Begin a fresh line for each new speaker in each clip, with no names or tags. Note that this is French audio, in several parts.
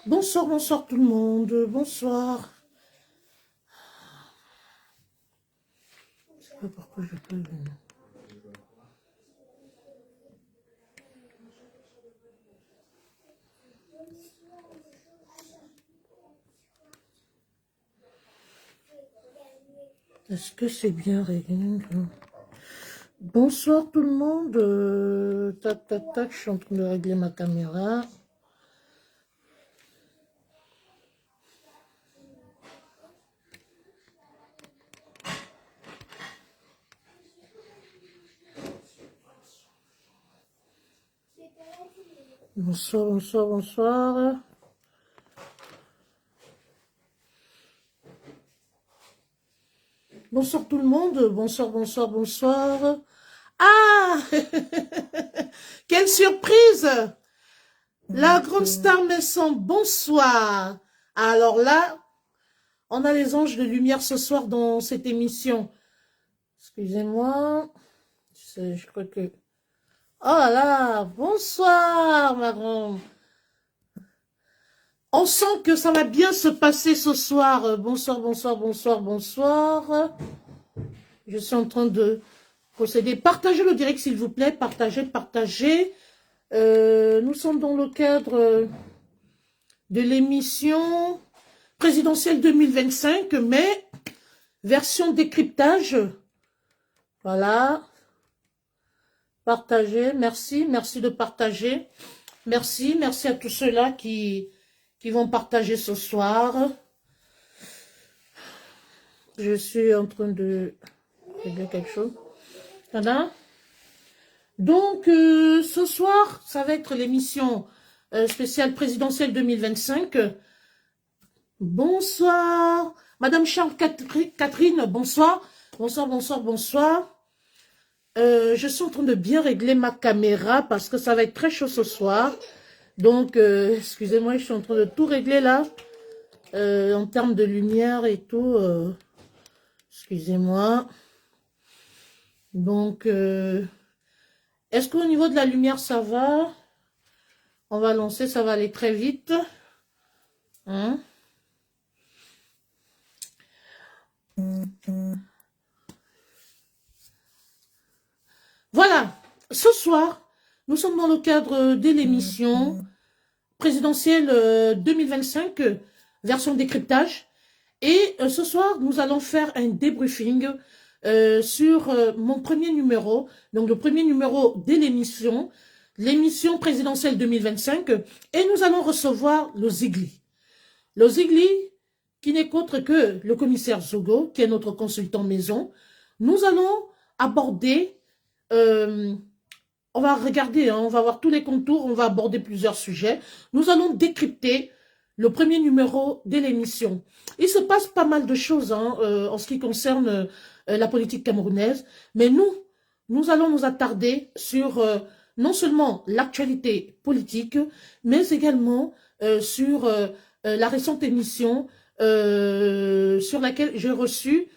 Bonsoir, bonsoir tout le monde, bonsoir. Je sais pas pourquoi je peux... Est-ce que c'est bien réglé? Bonsoir tout le monde. Tac, tac, tac, je suis en train de régler ma caméra. Bonsoir, bonsoir, bonsoir. Bonsoir tout le monde. Bonsoir, bonsoir, bonsoir. Ah quelle surprise! La grande star Messon, bonsoir. Alors là, on a les anges de lumière ce soir dans cette émission. Excusez-moi. Je crois que... Oh là là, bonsoir, ma grande. On sent que ça va bien se passer ce soir. Bonsoir, bonsoir, bonsoir, bonsoir. Je suis en train de procéder. Partagez le direct, s'il vous plaît. Partagez, partagez. Nous sommes dans le cadre de l'émission présidentielle 2025, mais version décryptage. Voilà. Partagez, merci, merci de partager. Merci, merci à tous ceux-là qui vont partager ce soir. Je suis en train de régler quelque chose. Voilà. Donc, ce soir, ça va être l'émission spéciale présidentielle 2025. Bonsoir. Madame Charles Catherine, bonsoir. Bonsoir, bonsoir, bonsoir. Je suis en train de bien régler ma caméra parce que ça va être très chaud ce soir. Donc, excusez-moi, je suis en train de tout régler là. En termes de lumière et tout. Excusez-moi. Donc, est-ce qu'au niveau de la lumière, ça va? On va lancer, ça va aller très vite. Hein? Voilà, ce soir, nous sommes dans le cadre de l'émission présidentielle 2025, version décryptage. Et ce soir, nous allons faire un débriefing sur mon premier numéro, donc le premier numéro de l'émission présidentielle 2025. Et nous allons recevoir le Zigli. Le Zigli, qui n'est qu'autre que le commissaire Zogo, qui est notre consultant maison. Nous allons aborder... on va regarder, hein, on va voir tous les contours, on va aborder plusieurs sujets. Nous allons décrypter le premier numéro de l'émission. Il se passe pas mal de choses hein, en ce qui concerne la politique camerounaise, mais nous allons nous attarder sur non seulement l'actualité politique, mais également sur la récente émission sur laquelle j'ai reçu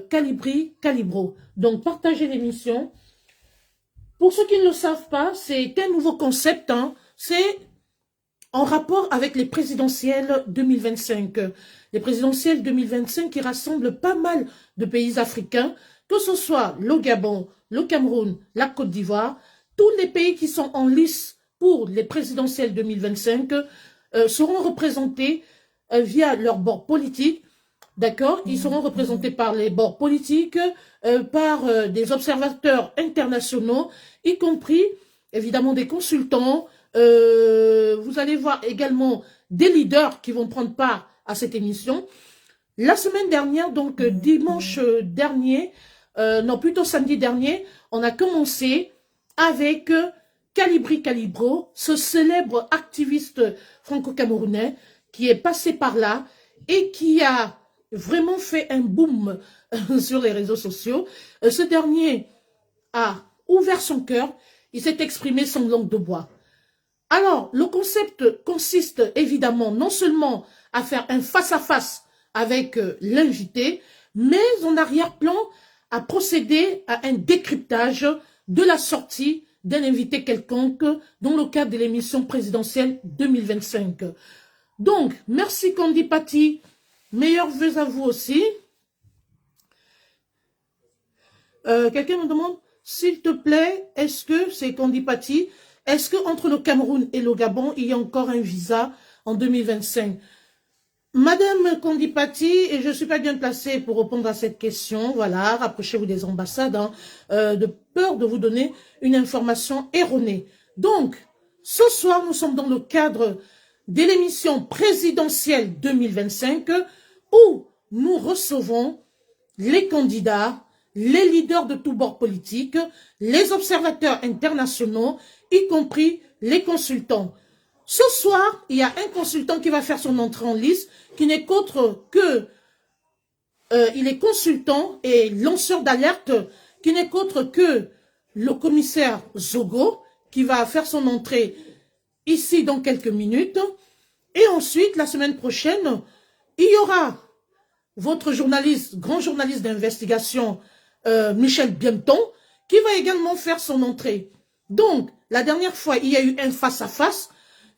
Calibro. Donc, partagez l'émission. Pour ceux qui ne le savent pas, c'est un nouveau concept. Hein. C'est en rapport avec les présidentielles 2025. Les présidentielles 2025 qui rassemblent pas mal de pays africains, que ce soit le Gabon, le Cameroun, la Côte d'Ivoire. Tous les pays qui sont en lice pour les présidentielles 2025 seront représentés via leur bord politique. D'accord, ils seront représentés par les bords politiques, par des observateurs internationaux, y compris évidemment des consultants. Vous allez voir également des leaders qui vont prendre part à cette émission. La semaine dernière, donc dimanche dernier, non plutôt samedi dernier, on a commencé avec Calibro, ce célèbre activiste franco-camerounais qui est passé par là et qui a vraiment fait un boom sur les réseaux sociaux. Ce dernier a ouvert son cœur, il s'est exprimé sans langue de bois. Alors, le concept consiste évidemment non seulement à faire un face-à-face avec l'invité, mais en arrière-plan à procéder à un décryptage de la sortie d'un invité quelconque dans le cadre de l'émission présidentielle 2025. Donc, merci Candy Patti. Meilleurs vœux à vous aussi. Quelqu'un me demande, s'il te plaît, est-ce que, c'est Candy Patti, est-ce qu'entre le Cameroun et le Gabon, il y a encore un visa en 2025? Madame Candy Patti, et je ne suis pas bien placée pour répondre à cette question, voilà, rapprochez-vous des ambassades, hein, de peur de vous donner une information erronée. Donc, ce soir, nous sommes dans le cadre de l'émission présidentielle 2025 où nous recevons les candidats, les leaders de tous bords politiques, les observateurs internationaux, y compris les consultants. Ce soir, il y a un consultant qui va faire son entrée en liste, qui n'est qu'autre que, il est consultant et lanceur d'alerte, qui n'est qu'autre que le commissaire Zogo, qui va faire son entrée ici dans quelques minutes. Et ensuite, la semaine prochaine, il y aura votre journaliste, grand journaliste d'investigation, Michel Bienton, qui va également faire son entrée. Donc, la dernière fois, il y a eu un face-à-face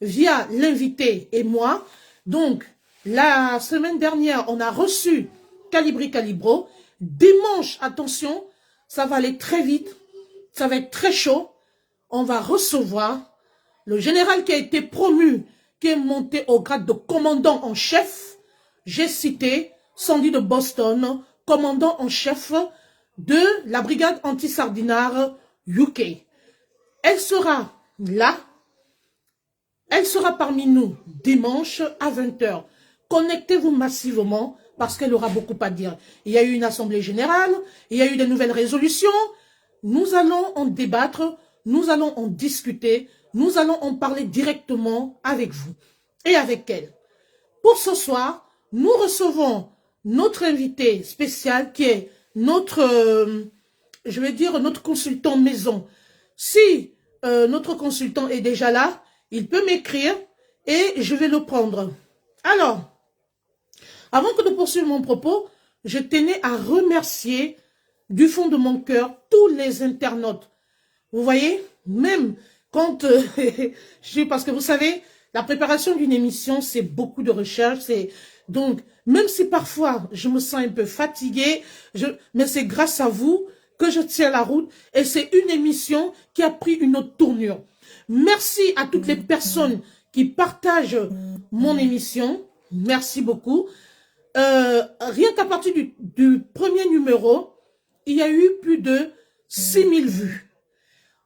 via l'invité et moi. Donc, la semaine dernière, on a reçu Calibri Calibro. Dimanche, attention, ça va aller très vite, ça va être très chaud. On va recevoir le général qui a été promu, qui est monté au grade de commandant en chef. J'ai cité Sandy de Boston, commandant en chef de la brigade anti-sardinare UK. Elle sera là, elle sera parmi nous dimanche à 20 h. Connectez-vous massivement parce qu'elle aura beaucoup à dire. Il y a eu une assemblée générale, il y a eu des nouvelles résolutions. Nous allons en débattre, nous allons en discuter, nous allons en parler directement avec vous et avec elle. Pour ce soir, nous recevons notre invité spécial qui est notre, je vais dire, notre consultant maison. Si notre consultant est déjà là, il peut m'écrire et je vais le prendre. Alors, avant que de poursuivre mon propos, je tenais à remercier du fond de mon cœur tous les internautes. Vous voyez, même quand, parce que vous savez, la préparation d'une émission, c'est beaucoup de recherche. Donc, même si parfois je me sens un peu fatiguée, mais c'est grâce à vous que je tiens la route. Et c'est une émission qui a pris une autre tournure. Merci à toutes les personnes qui partagent mon émission. Merci beaucoup. Rien qu'à partir du premier numéro, il y a eu plus de 6000 vues.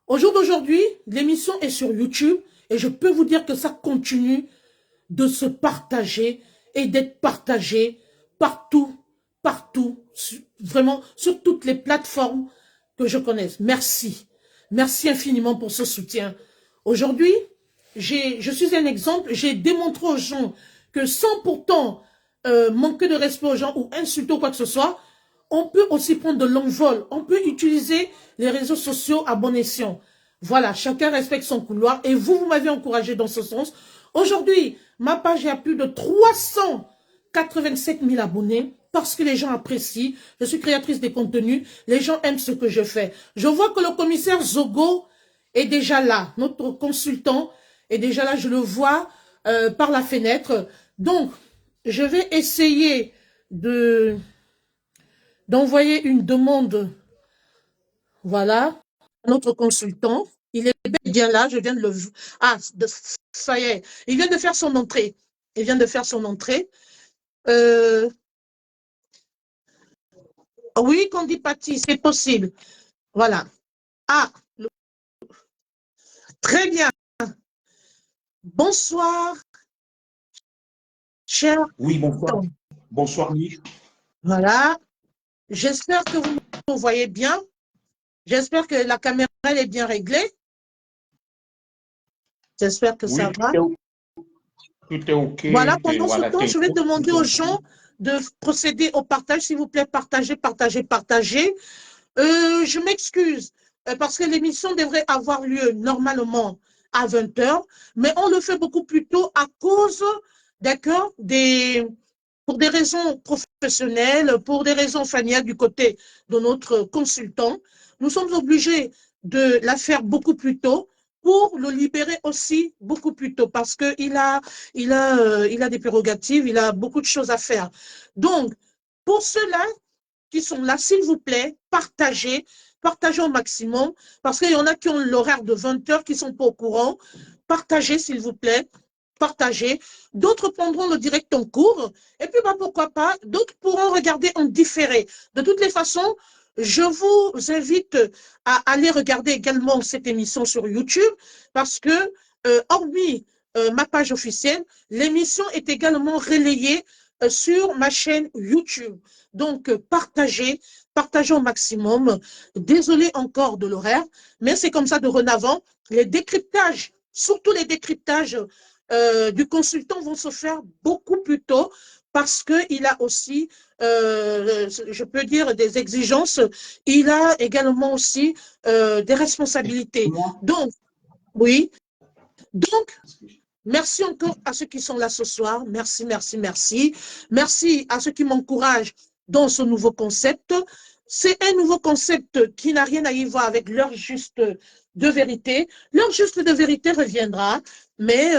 Au jour d'aujourd'hui, l'émission est sur YouTube et je peux vous dire que ça continue de se partager et d'être partagé partout, vraiment sur toutes les plateformes que je connaisse. Merci. Merci infiniment pour ce soutien. Aujourd'hui, je suis un exemple, j'ai démontré aux gens que sans pourtant manquer de respect aux gens ou insulter ou quoi que ce soit, on peut aussi prendre de l'envol, on peut utiliser les réseaux sociaux à bon escient. Voilà, chacun respecte son couloir et vous m'avez encouragé dans ce sens. Aujourd'hui, ma page est à plus de 387 000 abonnés parce que les gens apprécient. Je suis créatrice des contenus, les gens aiment ce que je fais. Je vois que le commissaire Zogo est déjà là, notre consultant est déjà là, je le vois par la fenêtre. Donc, je vais essayer d'envoyer une demande, voilà, à notre consultant. Il est bien là, je viens de le... Ah, ça y est, il vient de faire son entrée. Il vient de faire son entrée. Oui, Candy Patti, c'est possible. Voilà. Ah, très bien. Bonsoir, cher.
Oui, bonsoir. Bonsoir, Niche.
Voilà. J'espère que vous me voyez bien. J'espère que la caméra elle est bien réglée. J'espère que ça va.
Tout est OK.
Voilà, pendant ce temps, je vais demander aux gens de procéder au partage. S'il vous plaît, partagez, partagez, partagez. Je m'excuse parce que l'émission devrait avoir lieu normalement à 20 h, mais on le fait beaucoup plus tôt à cause, d'accord, pour des raisons professionnelles, pour des raisons familiales du côté de notre consultant. Nous sommes obligés de la faire beaucoup plus tôt pour le libérer aussi beaucoup plus tôt parce qu'il a des prérogatives, il a beaucoup de choses à faire. Donc, pour ceux-là qui sont là, s'il vous plaît, partagez au maximum parce qu'il y en a qui ont l'horaire de 20 heures qui ne sont pas au courant. Partagez, s'il vous plaît. Partagez. D'autres prendront le direct en cours. Et puis, bah, pourquoi pas, d'autres pourront regarder en différé. De toutes les façons, je vous invite à aller regarder également cette émission sur YouTube parce que, hormis ma page officielle, l'émission est également relayée sur ma chaîne YouTube. Donc, partagez au maximum. Désolé encore de l'horaire, mais c'est comme ça de renavant. Les décryptages, surtout les décryptages du consultant vont se faire beaucoup plus tôt parce qu'il a aussi, je peux dire, des exigences. Il a également aussi des responsabilités. Donc, oui. Donc, merci encore à ceux qui sont là ce soir. Merci, merci, merci. Merci à ceux qui m'encouragent dans ce nouveau concept. C'est un nouveau concept qui n'a rien à y voir avec l'heure juste de vérité. L'heure juste de vérité reviendra, mais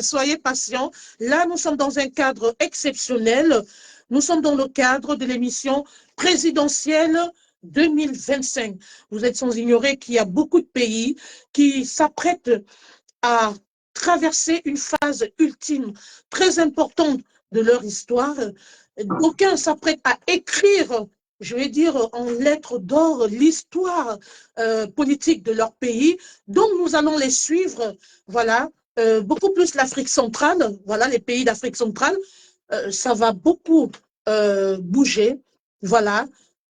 soyez patients. Là, nous sommes dans un cadre exceptionnel. Nous sommes dans le cadre de l'émission présidentielle 2025. Vous êtes sans ignorer qu'il y a beaucoup de pays qui s'apprêtent à traverser une phase ultime très importante de leur histoire. D'aucuns s'apprêtent à écrire, je vais dire en lettres d'or, l'histoire politique de leur pays. Donc, nous allons les suivre, voilà, beaucoup plus l'Afrique centrale, voilà, les pays d'Afrique centrale, ça va beaucoup bouger, voilà.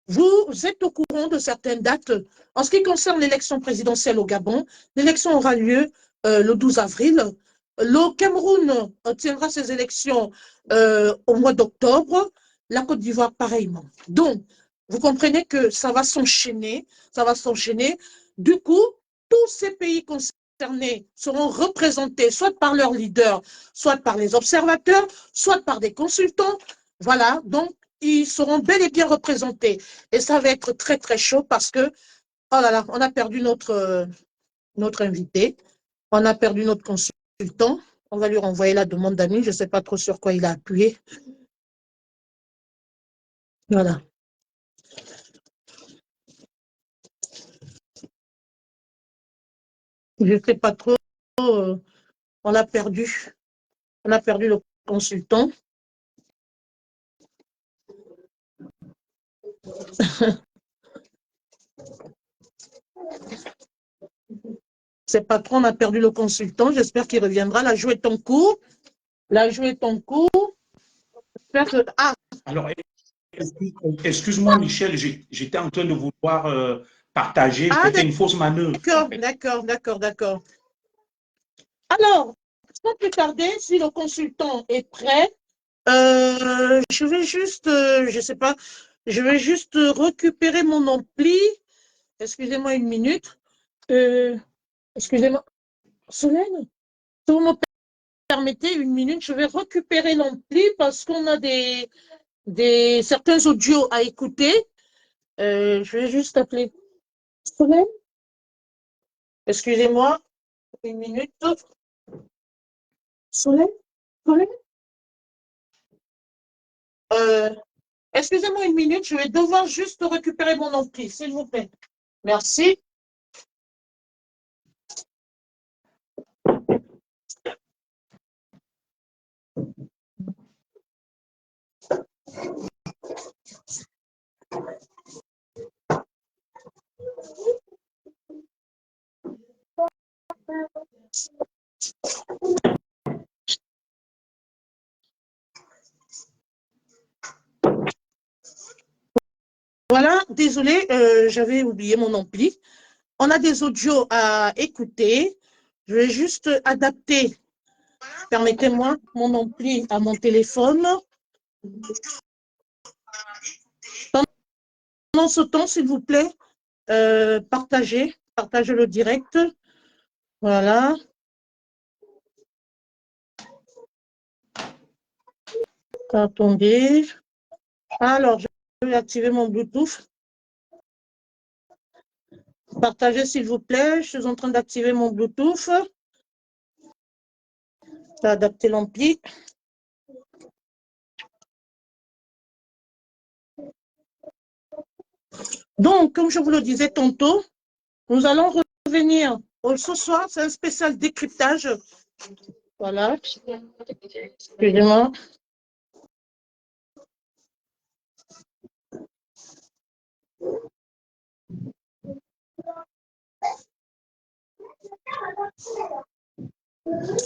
Vous êtes au courant de certaines dates. En ce qui concerne l'élection présidentielle au Gabon, l'élection aura lieu le 12 avril. Le Cameroun tiendra ses élections au mois d'octobre. La Côte d'Ivoire, pareillement. Donc, vous comprenez que ça va s'enchaîner. Ça va s'enchaîner. Du coup, tous ces pays concernés seront représentés soit par leurs leaders, soit par les observateurs, soit par des consultants. Voilà. Donc, ils seront bel et bien représentés. Et ça va être très, très chaud parce que, oh là là, on a perdu notre invité. On a perdu notre consultant. On va lui renvoyer la demande d'amis. Je ne sais pas trop sur quoi il a appuyé. Voilà. Je ne sais pas trop. On a perdu. On a perdu le consultant. C'est pas trop, on a perdu le consultant. J'espère qu'il reviendra. La joue est en cours. La joue est en cours. Ah.
Alors, excuse-moi, Michel, j'étais en train de vouloir partager. C'était une fausse manœuvre.
D'accord. Alors, sans plus tarder, si le consultant est prêt, je vais juste, je sais pas, je vais juste récupérer mon ampli. Excusez-moi une minute. Excusez-moi. Solène, si vous me permettez une minute, je vais récupérer l'ampli parce qu'on a certains audios à écouter. Je vais juste appeler Solène. Excusez-moi une minute. Solène, Solène. Excusez-moi une minute, je vais devoir juste récupérer mon ampli, s'il vous plaît. Merci. Voilà, désolé, j'avais oublié mon ampli. On a des audios à écouter. Je vais juste adapter, permettez-moi, mon ampli à mon téléphone. Pendant ce temps, s'il vous plaît, partagez le direct. Voilà. Attendez. Alors, je vais activer mon Bluetooth. Partagez s'il vous plaît. Je suis en train d'activer mon Bluetooth. Adapter l'ampli. Donc, comme je vous le disais tantôt, nous allons revenir ce soir. C'est un spécial décryptage. Voilà. Excusez-moi.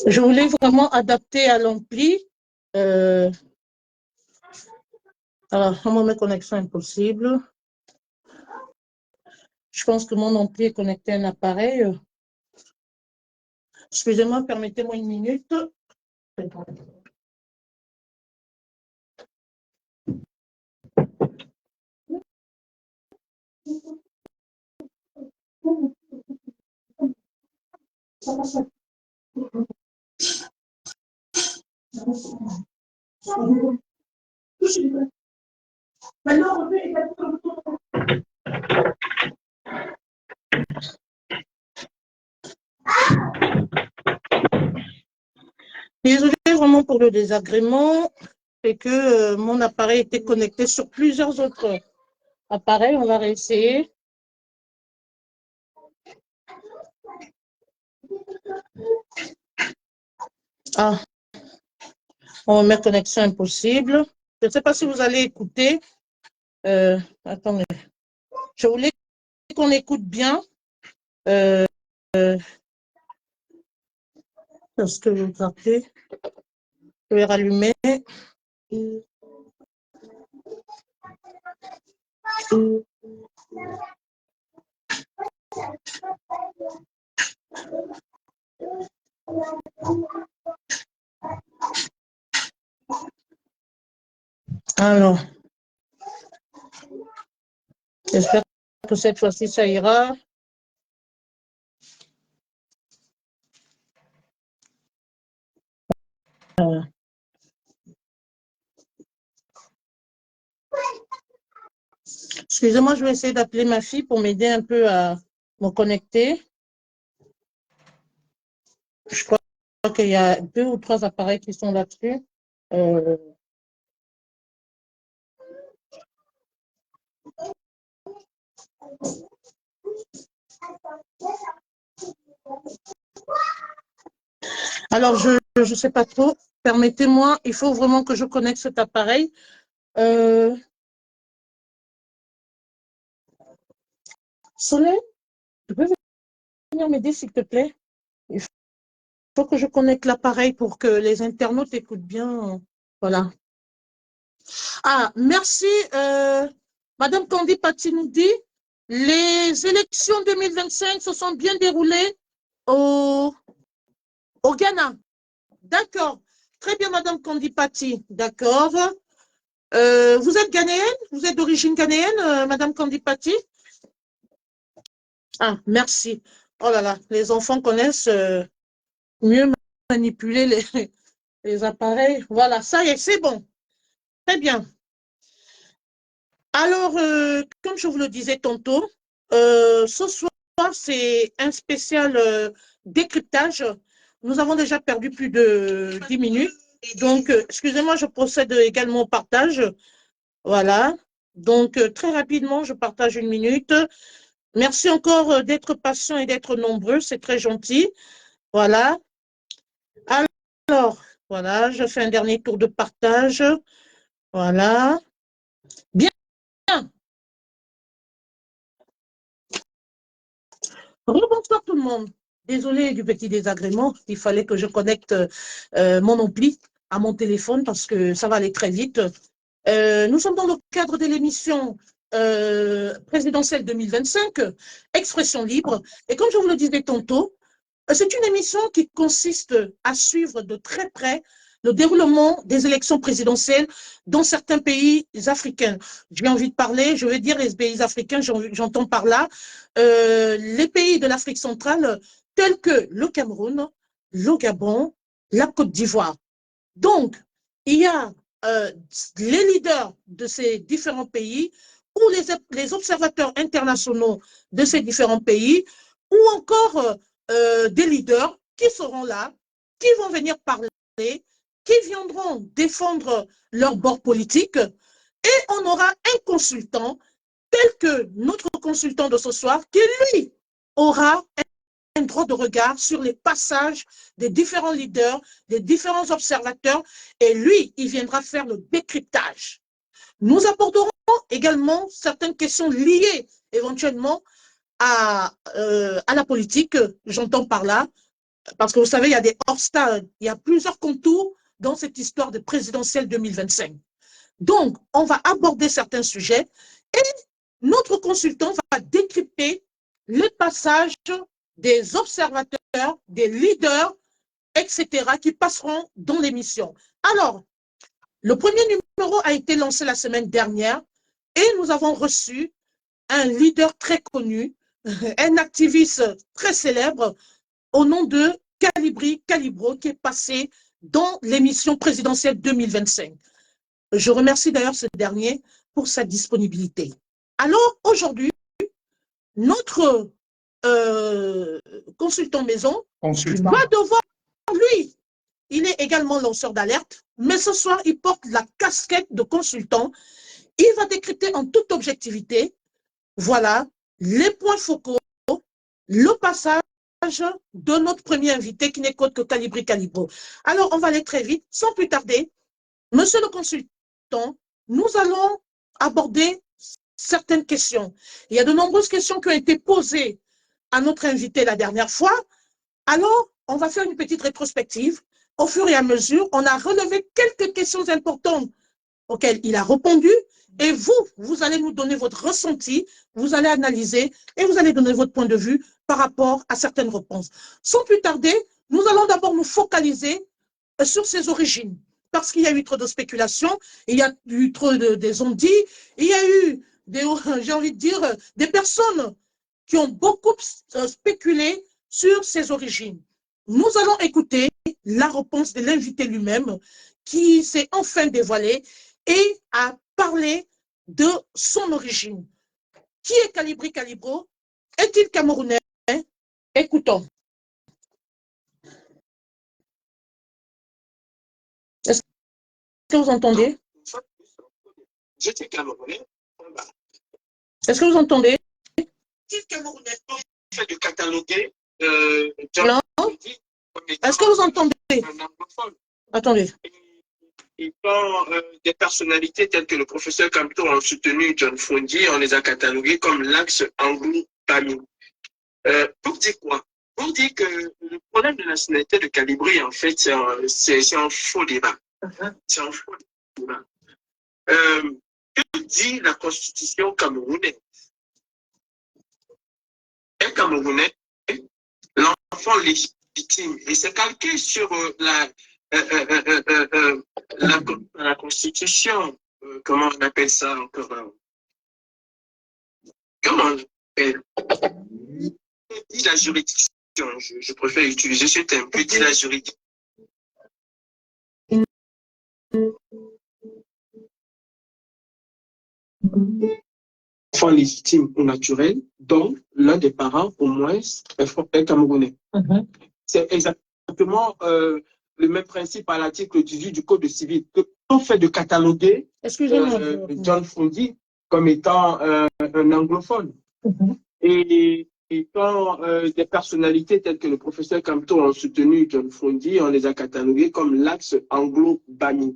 Je voulais vraiment adapter à l'ampli. Alors, comment mes connexions impossible. Je pense que mon ampli est connecté à un appareil. Excusez-moi, permettez-moi une minute. Désolée vraiment pour le désagrément. C'est que mon appareil était connecté sur plusieurs autres appareils. On va réessayer. Ah, on va mettre connexion impossible. Je ne sais pas si vous allez écouter. Attendez. Je voulais qu'on écoute bien. Parce que vous partez. Je vais rallumer. Alors, j'espère que cette fois-ci, ça ira. Excusez-moi, je vais essayer d'appeler ma fille pour m'aider un peu à me connecter. Je crois qu'il y a 2 ou 3 appareils qui sont là-dessus. Alors, je ne sais pas trop. Permettez-moi, il faut vraiment que je connecte cet appareil. Soleil, tu peux venir m'aider, s'il te plaît? Il faut que je connecte l'appareil pour que les internautes écoutent bien. Voilà. Ah, merci. Madame Candy Pati nous dit, les élections 2025 se sont bien déroulées au Ghana. D'accord. Très bien, Madame Candy Pati. D'accord. Vous êtes ghanéenne? Vous êtes d'origine ghanéenne, Madame Candy Pati? Ah, merci. Oh là là, les enfants connaissent mieux manipuler les appareils. Voilà, ça y est, c'est bon. Très bien. Alors, comme je vous le disais tantôt, ce soir, c'est un spécial décryptage. Nous avons déjà perdu plus de 10 minutes. Donc, excusez-moi, je procède également au partage. Voilà. Donc, très rapidement, je partage une minute. Merci encore d'être patient et d'être nombreux. C'est très gentil. Voilà. Alors, voilà, je fais un dernier tour de partage. Voilà. Bien. Rebonsoir tout le monde. Désolée du petit désagrément. Il fallait que je connecte mon ampli à mon téléphone parce que ça va aller très vite. Nous sommes dans le cadre de l'émission présidentielle 2025, Expression libre. Et comme je vous le disais tantôt, c'est une émission qui consiste à suivre de très près le déroulement des élections présidentielles dans certains pays africains. J'ai envie de parler, je veux dire les pays africains, j'entends par là les pays de l'Afrique centrale tels que le Cameroun, le Gabon, la Côte d'Ivoire. Donc, il y a les leaders de ces différents pays ou les observateurs internationaux de ces différents pays, ou encore des leaders qui seront là, qui vont venir parler, qui viendront défendre leur bord politique, et on aura un consultant tel que notre consultant de ce soir, qui lui aura un droit de regard sur les passages des différents leaders, des différents observateurs, et lui, il viendra faire le décryptage. Nous aborderons également certaines questions liées éventuellement à la politique, j'entends par là, parce que vous savez, il y a des hors-stades, il y a plusieurs contours dans cette histoire de présidentielle 2025. Donc, on va aborder certains sujets et notre consultant va décrypter les passages des observateurs, des leaders, etc., qui passeront dans l'émission. Alors, le premier numéro a été lancé la semaine dernière et nous avons reçu un leader très connu, un activiste très célèbre au nom de Calibri Calibro qui est passé dans l'émission présidentielle 2025. Je remercie d'ailleurs ce dernier pour sa disponibilité. Alors, aujourd'hui, notre consultant maison va devoir, lui, il est également lanceur d'alerte, mais ce soir, il porte la casquette de consultant. Il va décrypter en toute objectivité, voilà, les points focaux, le passage de notre premier invité qui n'est qu'autre que Calibri Calibro. Alors, on va aller très vite, sans plus tarder. Monsieur le consultant, nous allons aborder certaines questions. Il y a de nombreuses questions qui ont été posées à notre invité la dernière fois. Alors, on va faire une petite rétrospective. Au fur et à mesure, on a relevé quelques questions importantes auxquelles il a répondu. Et vous allez nous donner votre ressenti, vous allez analyser et vous allez donner votre point de vue par rapport à certaines réponses. Sans plus tarder, nous allons d'abord nous focaliser sur ses origines. Parce qu'il y a eu trop de spéculations, il y a eu trop des on-dit, il y a eu, j'ai envie de dire, des personnes qui ont beaucoup spéculé sur ses origines. Nous allons écouter la réponse de l'invité lui-même qui s'est enfin dévoilé et a parlé de son origine. Qui est Calibri Calibro? Est-il camerounais? Écoutons. Est-ce que vous entendez?
J'étais camerounais.
Est-ce que vous entendez?
Est-il camerounais? Fait de cataloguer.
Non. Est-ce que vous entendez? Attendez.
Et quand des personnalités telles que le professeur Campto ont soutenu John Fondi, on les a catalogués comme l'axe anglo-pami. Pour dire quoi? Pour dire que le problème de la nationalité de Calibri, en fait, c'est un faux débat. C'est un faux débat. Que dit la constitution camerounaise? Un Camerounais, l'enfant légitime, et c'est calqué sur la constitution, comment on appelle ça encore? Comment on appelle? Que dit la juridiction? Je préfère utiliser ce terme. Que dit la juridiction? Enfant légitime ou naturel, donc l'un des parents au moins est camerounais. C'est exactement le même principe à l'article 18 du Code civil. Que on fait de cataloguer John Fondi comme étant un anglophone. Et quand des personnalités telles que le professeur Campto ont soutenu John Fondi, on les a catalogués comme l'axe anglo-bami.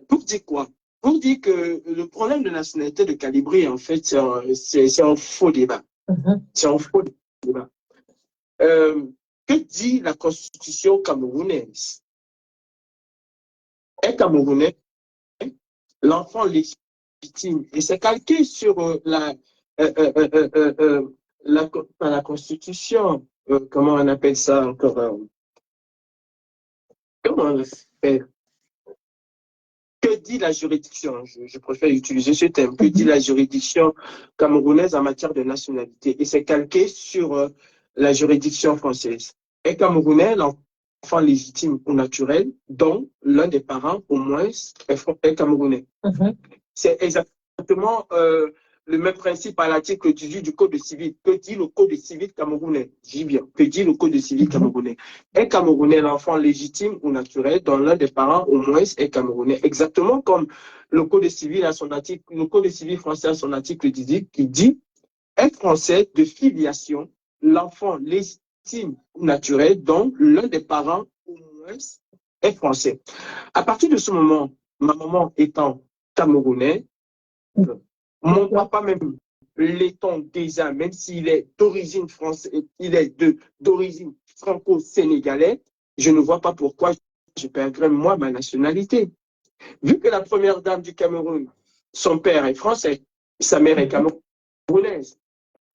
Pour dire quoi? Pour dire que le problème de la nationalité de Calibri, en fait, c'est un faux débat. C'est un faux débat. Que dit la constitution camerounaise? Un Camerounais, l'enfant légitime, et c'est calqué sur la constitution, comment on appelle ça encore? Comment on appelle? Que dit la juridiction? Je préfère utiliser ce terme. Que dit la juridiction camerounaise en matière de nationalité? Et c'est calqué sur la juridiction française. Un Camerounais, l'enfant légitime ou naturel, dont l'un des parents, au moins, est Camerounais. C'est exactement exactement le même principe à l'article 18 du Code civil. Que dit le Code civil camerounais? J'y viens. Que dit le Code civil camerounais? Un Camerounais, l'enfant légitime ou naturel, dont l'un des parents au moins est Camerounais. Exactement comme le Code civil à son article, le Code civil français à son article 18 qui dit un Français de filiation, l'enfant légitime ou naturel, dont l'un des parents au moins est français. À partir de ce moment, ma maman étant camerounais, mon papa même l'étant déjà, même s'il est d'origine française, il est d'origine franco-sénégalaise, je ne vois pas pourquoi je perdrais moi ma nationalité. Vu que la première dame du Cameroun, son père est français, sa mère est camerounaise,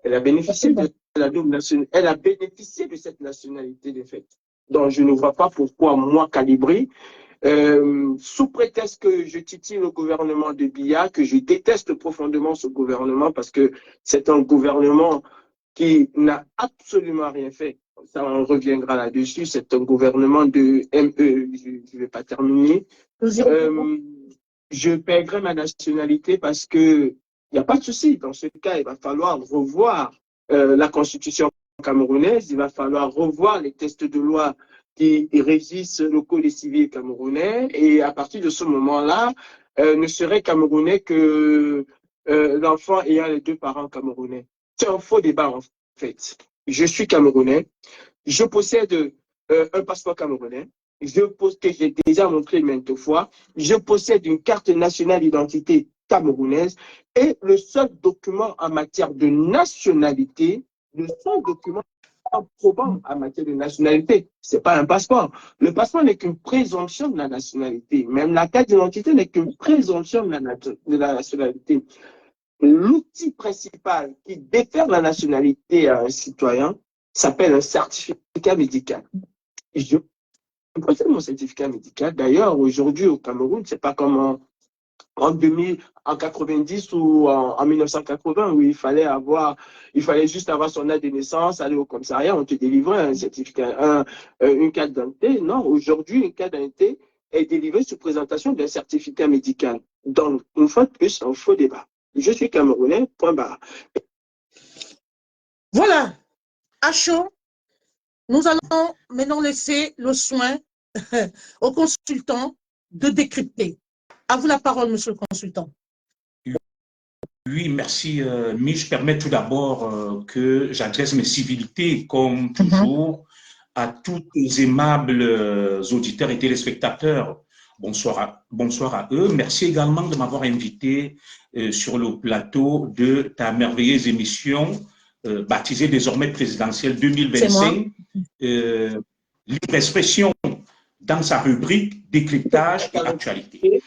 elle a bénéficié de la double nationalité, elle a bénéficié de cette nationalité de fait. Donc je ne vois pas pourquoi moi, Calibri, sous prétexte que je titille le gouvernement de Biya, que je déteste profondément ce gouvernement parce que c'est un gouvernement qui n'a absolument rien fait. Ça, on reviendra là-dessus. C'est un gouvernement de ME, je ne vais pas terminer. Je perdrai ma nationalité parce que il n'y a pas de souci. Dans ce cas, il va falloir revoir la constitution camerounaise, il va falloir revoir les textes de loi qui régissent le code civil camerounais. Et à partir de ce moment-là, ne serait camerounais que l'enfant ayant les deux parents camerounais. C'est un faux débat en fait. Je suis camerounais, je possède un passeport camerounais, que j'ai déjà montré maintes fois, je possède une carte nationale d'identité camerounaise et le seul document en matière de nationalité, le seul document probant en matière de nationalité, ce n'est pas un passeport. Le passeport n'est qu'une présomption de la nationalité. Même la carte d'identité n'est qu'une présomption de la nationalité. L'outil principal qui défère la nationalité à un citoyen s'appelle un certificat médical. Je possède mon certificat médical. D'ailleurs, aujourd'hui au Cameroun, c'est pas comme en 90 ou en 1980 où il fallait juste avoir son acte de naissance, aller au commissariat, on te délivrait un certificat, une carte d'identité. Non, aujourd'hui, une carte d'identité est délivrée sous présentation d'un certificat médical. Donc, une fois de plus, c'est un faux débat. Je suis camerounais, point barre.
Voilà, à chaud, nous allons maintenant laisser le soin aux consultants de décrypter. À vous la parole, monsieur le consultant.
Oui, merci. Je permets tout d'abord que j'adresse mes civilités, comme toujours, à tous les aimables auditeurs et téléspectateurs. Bonsoir à eux. Merci également de m'avoir invité sur le plateau de ta merveilleuse émission baptisée désormais présidentielle 2025, libre expression dans sa rubrique décryptage et actualité.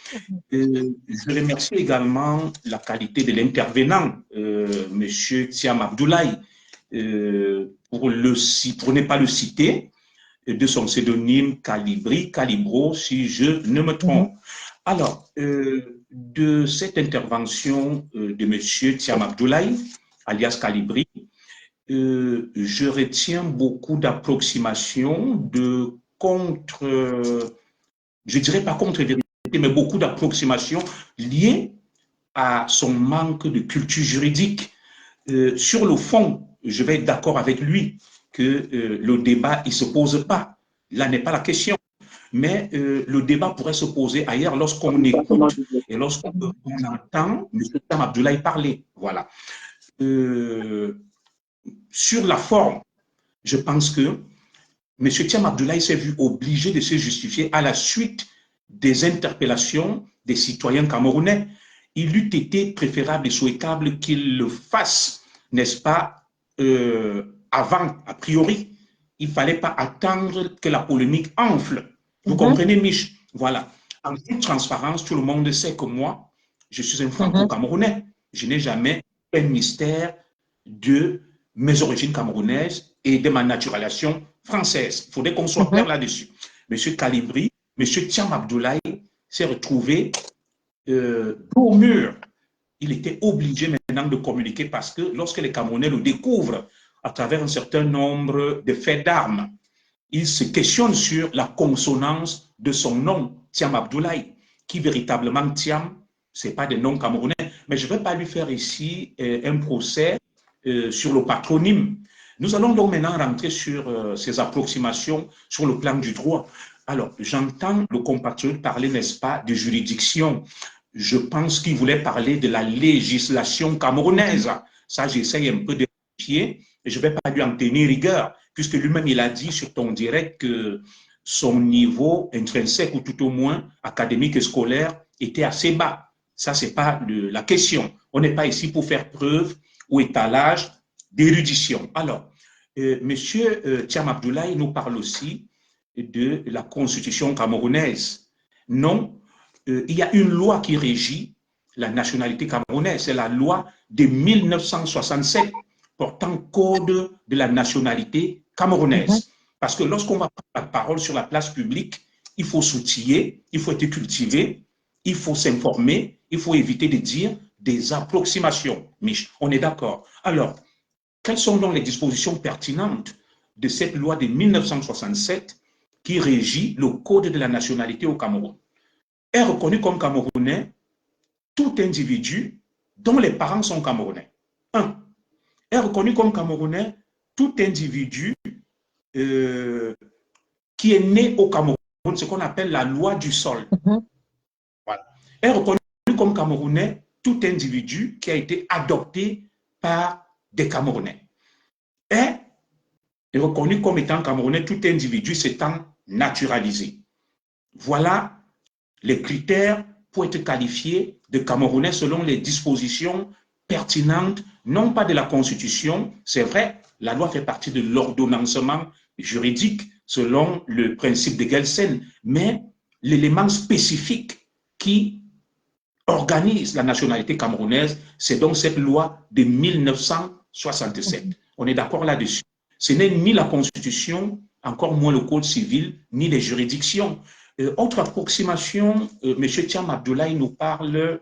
Je remercie également la qualité de l'intervenant, M. Thiam Abdoulaye, pour ne pas le citer, de son pseudonyme Calibro, si je ne me trompe. Alors, de cette intervention de M. Thiam Abdoulaye, alias Calibri, je retiens beaucoup d'approximations, je dirais pas contre-vérité, mais beaucoup d'approximations liées à son manque de culture juridique. Sur le fond, je vais être d'accord avec lui que le débat, il ne se pose pas. Là n'est pas la question. Mais le débat pourrait se poser ailleurs lorsqu'on écoute et lorsqu'on entend M. Thiam Abdoulaye parler. Voilà. Sur la forme, je pense que M. Thiam Abdoulaye s'est vu obligé de se justifier à la suite des interpellations des citoyens camerounais. Il eût été préférable et souhaitable qu'il le fasse, n'est-ce pas, avant, a priori. Il ne fallait pas attendre que la polémique enfle. Vous comprenez, Mich? Voilà. En toute transparence, tout le monde sait que moi, je suis un franco-camerounais. Je n'ai jamais un mystère de mes origines camerounaises et de ma naturalisation française. Il faudrait qu'on soit clair là-dessus. Monsieur Calibri, Monsieur Thiam Abdoulaye s'est retrouvé au mur. Il était obligé maintenant de communiquer parce que lorsque les Camerounais le découvrent à travers un certain nombre de faits d'armes, ils se questionnent sur la consonance de son nom, Thiam Abdoulaye, qui véritablement Thiam Ce n'est pas des noms camerounais. Mais je ne vais pas lui faire ici un procès sur le patronyme. Nous allons donc maintenant rentrer sur ces approximations sur le plan du droit. Alors, j'entends le compatriote parler, n'est-ce pas, de juridiction. Je pense qu'il voulait parler de la législation camerounaise. Ça, j'essaye un peu de vérifier et je ne vais pas lui en tenir rigueur, puisque lui-même, il a dit sur ton direct que son niveau intrinsèque, ou tout au moins académique et scolaire, était assez bas. Ça, ce n'est pas la question. On n'est pas ici pour faire preuve ou étalage d'érudition. Alors, Monsieur Thiam Abdoulaye nous parle aussi de la constitution camerounaise. Non, il y a une loi qui régit la nationalité camerounaise. C'est la loi de 1967 portant code de la nationalité camerounaise. Parce que lorsqu'on va prendre la parole sur la place publique, il faut s'outiller, il faut être cultivé, il faut s'informer, il faut éviter de dire des approximations. Mich, on est d'accord. Alors, quelles sont donc les dispositions pertinentes de cette loi de 1967 qui régit le code de la nationalité au Cameroun? Est reconnu comme camerounais tout individu dont les parents sont camerounais. 1. Est reconnu comme camerounais tout individu qui est né au Cameroun, ce qu'on appelle la loi du sol. Voilà. Est reconnu comme camerounais tout individu qui a été adopté par des Camerounais. Est reconnu comme étant camerounais tout individu s'étant naturalisé. Voilà les critères pour être qualifié de camerounais selon les dispositions pertinentes, non pas de la Constitution, c'est vrai, la loi fait partie de l'ordonnancement juridique selon le principe de Gelsen, mais l'élément spécifique qui organise la nationalité camerounaise, c'est donc cette loi de 1967. On est d'accord là-dessus. Ce n'est ni la Constitution, encore moins le Code civil, ni les juridictions. Autre approximation, M. Thiam Abdoulaye nous parle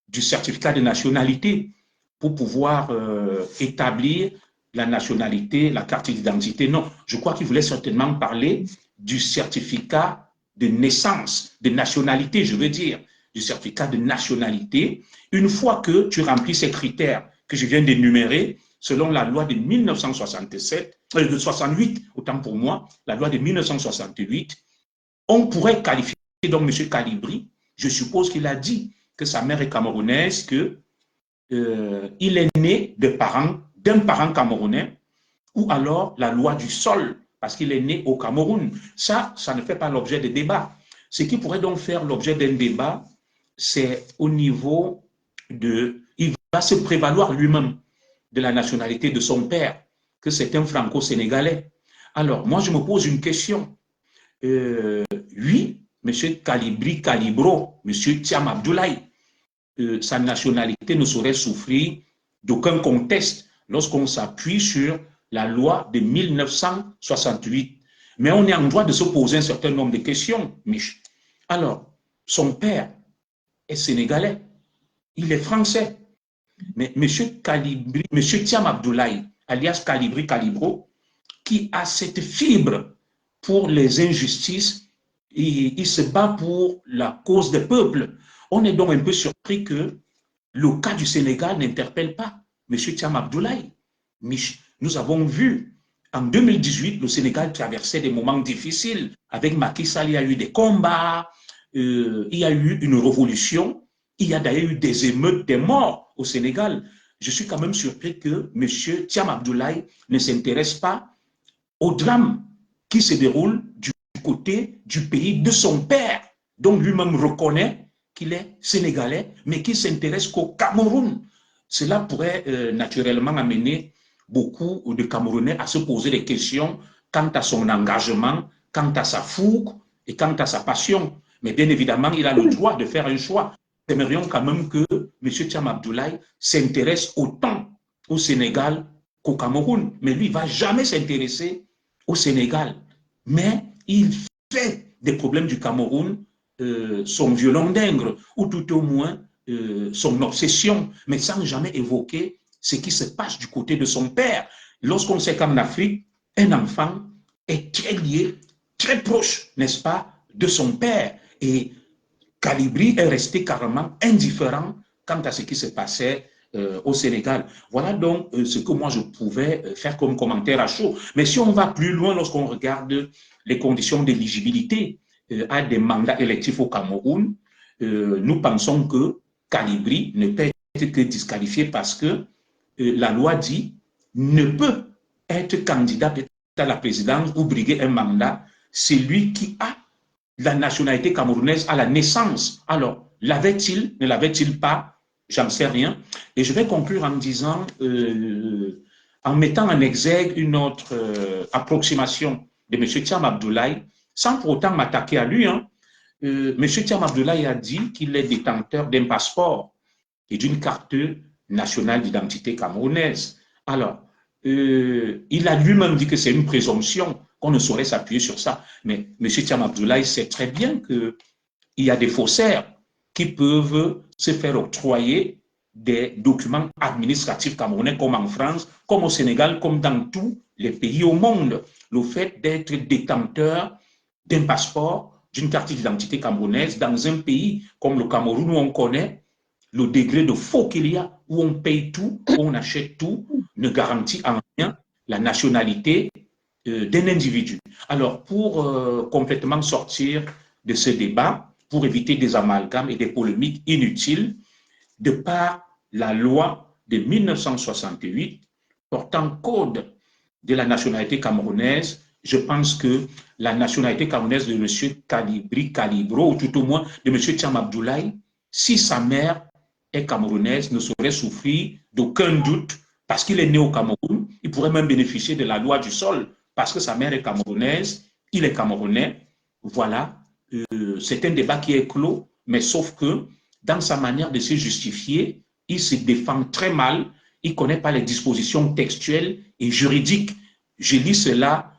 du certificat de nationalité pour pouvoir établir la nationalité, la carte d'identité. Non, je crois qu'il voulait certainement parler du certificat de naissance, de nationalité, je veux dire, du certificat de nationalité. Une fois que tu remplis ces critères que je viens d'énumérer, selon la loi de 1967, de 68, autant pour moi, la loi de 1968, on pourrait qualifier donc M. Calibri, je suppose qu'il a dit que sa mère est camerounaise, qu'il est né d'un parent camerounais, ou alors la loi du sol, parce qu'il est né au Cameroun. Ça ne fait pas l'objet de débat. Ce qui pourrait donc faire l'objet d'un débat, c'est au niveau de... Il va se prévaloir lui-même de la nationalité de son père, que c'est un franco-sénégalais. Alors, moi, je me pose une question. Oui, M. Calibri Calibro, M. Thiam Abdoulaye, sa nationalité ne saurait souffrir d'aucun conteste lorsqu'on s'appuie sur la loi de 1968. Mais on est en droit de se poser un certain nombre de questions, Mich. Alors, son père est sénégalais, il est français. Mais M. Thiam Abdoulaye, alias Calibri Calibro, qui a cette fibre pour les injustices, il se bat pour la cause des peuples. On est donc un peu surpris que le cas du Sénégal n'interpelle pas M. Thiam Abdoulaye. Nous avons vu en 2018, le Sénégal traversait des moments difficiles. Avec Macky Sall, il y a eu des combats, il y a eu une révolution, il y a d'ailleurs eu des émeutes, des morts au Sénégal. Je suis quand même surpris que M. Thiam Abdoulaye ne s'intéresse pas au drame qui se déroule du côté du pays de son père, dont lui-même reconnaît qu'il est sénégalais, mais qui s'intéresse qu'au Cameroun. Cela pourrait naturellement amener beaucoup de Camerounais à se poser des questions quant à son engagement, quant à sa fougue et quant à sa passion. Mais bien évidemment, il a le droit de faire un choix. Nous aimerions quand même que M. Thiam Abdoulaye s'intéresse autant au Sénégal qu'au Cameroun. Mais lui, il ne va jamais s'intéresser au Sénégal. Mais il fait des problèmes du Cameroun son violon d'Ingres, ou tout au moins son obsession, mais sans jamais évoquer ce qui se passe du côté de son père. Lorsqu'on sait qu'en Afrique, un enfant est très lié, très proche, n'est-ce pas, de son père. Et Kalibri est resté carrément indifférent quant à ce qui se passait au Sénégal. Voilà donc ce que moi je pouvais faire comme commentaire à chaud. Mais si on va plus loin, lorsqu'on regarde les conditions d'éligibilité à des mandats électifs au Cameroun, nous pensons que Kalibri ne peut être que disqualifié parce que la loi dit ne peut être candidat à la présidence ou briguer un mandat celui qui a la nationalité camerounaise à la naissance. Alors, l'avait-il, ne l'avait-il pas? J'en sais rien. Et je vais conclure en disant, en mettant en exergue une autre approximation de M. Thiam Abdoulaye, sans pour autant m'attaquer à lui. M. Thiam Abdoulaye a dit qu'il est détenteur d'un passeport et d'une carte nationale d'identité camerounaise. Alors, il a lui-même dit que c'est une présomption, qu'on ne saurait s'appuyer sur ça. Mais M. Thiam Abdoulaye sait très bien qu'il y a des faussaires qui peuvent se faire octroyer des documents administratifs camerounais, comme en France, comme au Sénégal, comme dans tous les pays au monde. Le fait d'être détenteur d'un passeport, d'une carte d'identité camerounaise dans un pays comme le Cameroun, où on connaît le degré de faux qu'il y a, où on paye tout, où on achète tout, ne garantit en rien la nationalité d'un individu. Alors, pour complètement sortir de ce débat, pour éviter des amalgames et des polémiques inutiles, de par la loi de 1968 portant code de la nationalité camerounaise, je pense que la nationalité camerounaise de M. Kalibri Kalibro, ou tout au moins de M. Thiam Abdoulaye, si sa mère est camerounaise, ne saurait souffrir d'aucun doute parce qu'il est né au Cameroun. Il pourrait même bénéficier de la loi du sol parce que sa mère est camerounaise, il est camerounais. Voilà, c'est un débat qui est clos, mais sauf que dans sa manière de se justifier, il se défend très mal, il ne connaît pas les dispositions textuelles et juridiques. Je lis cela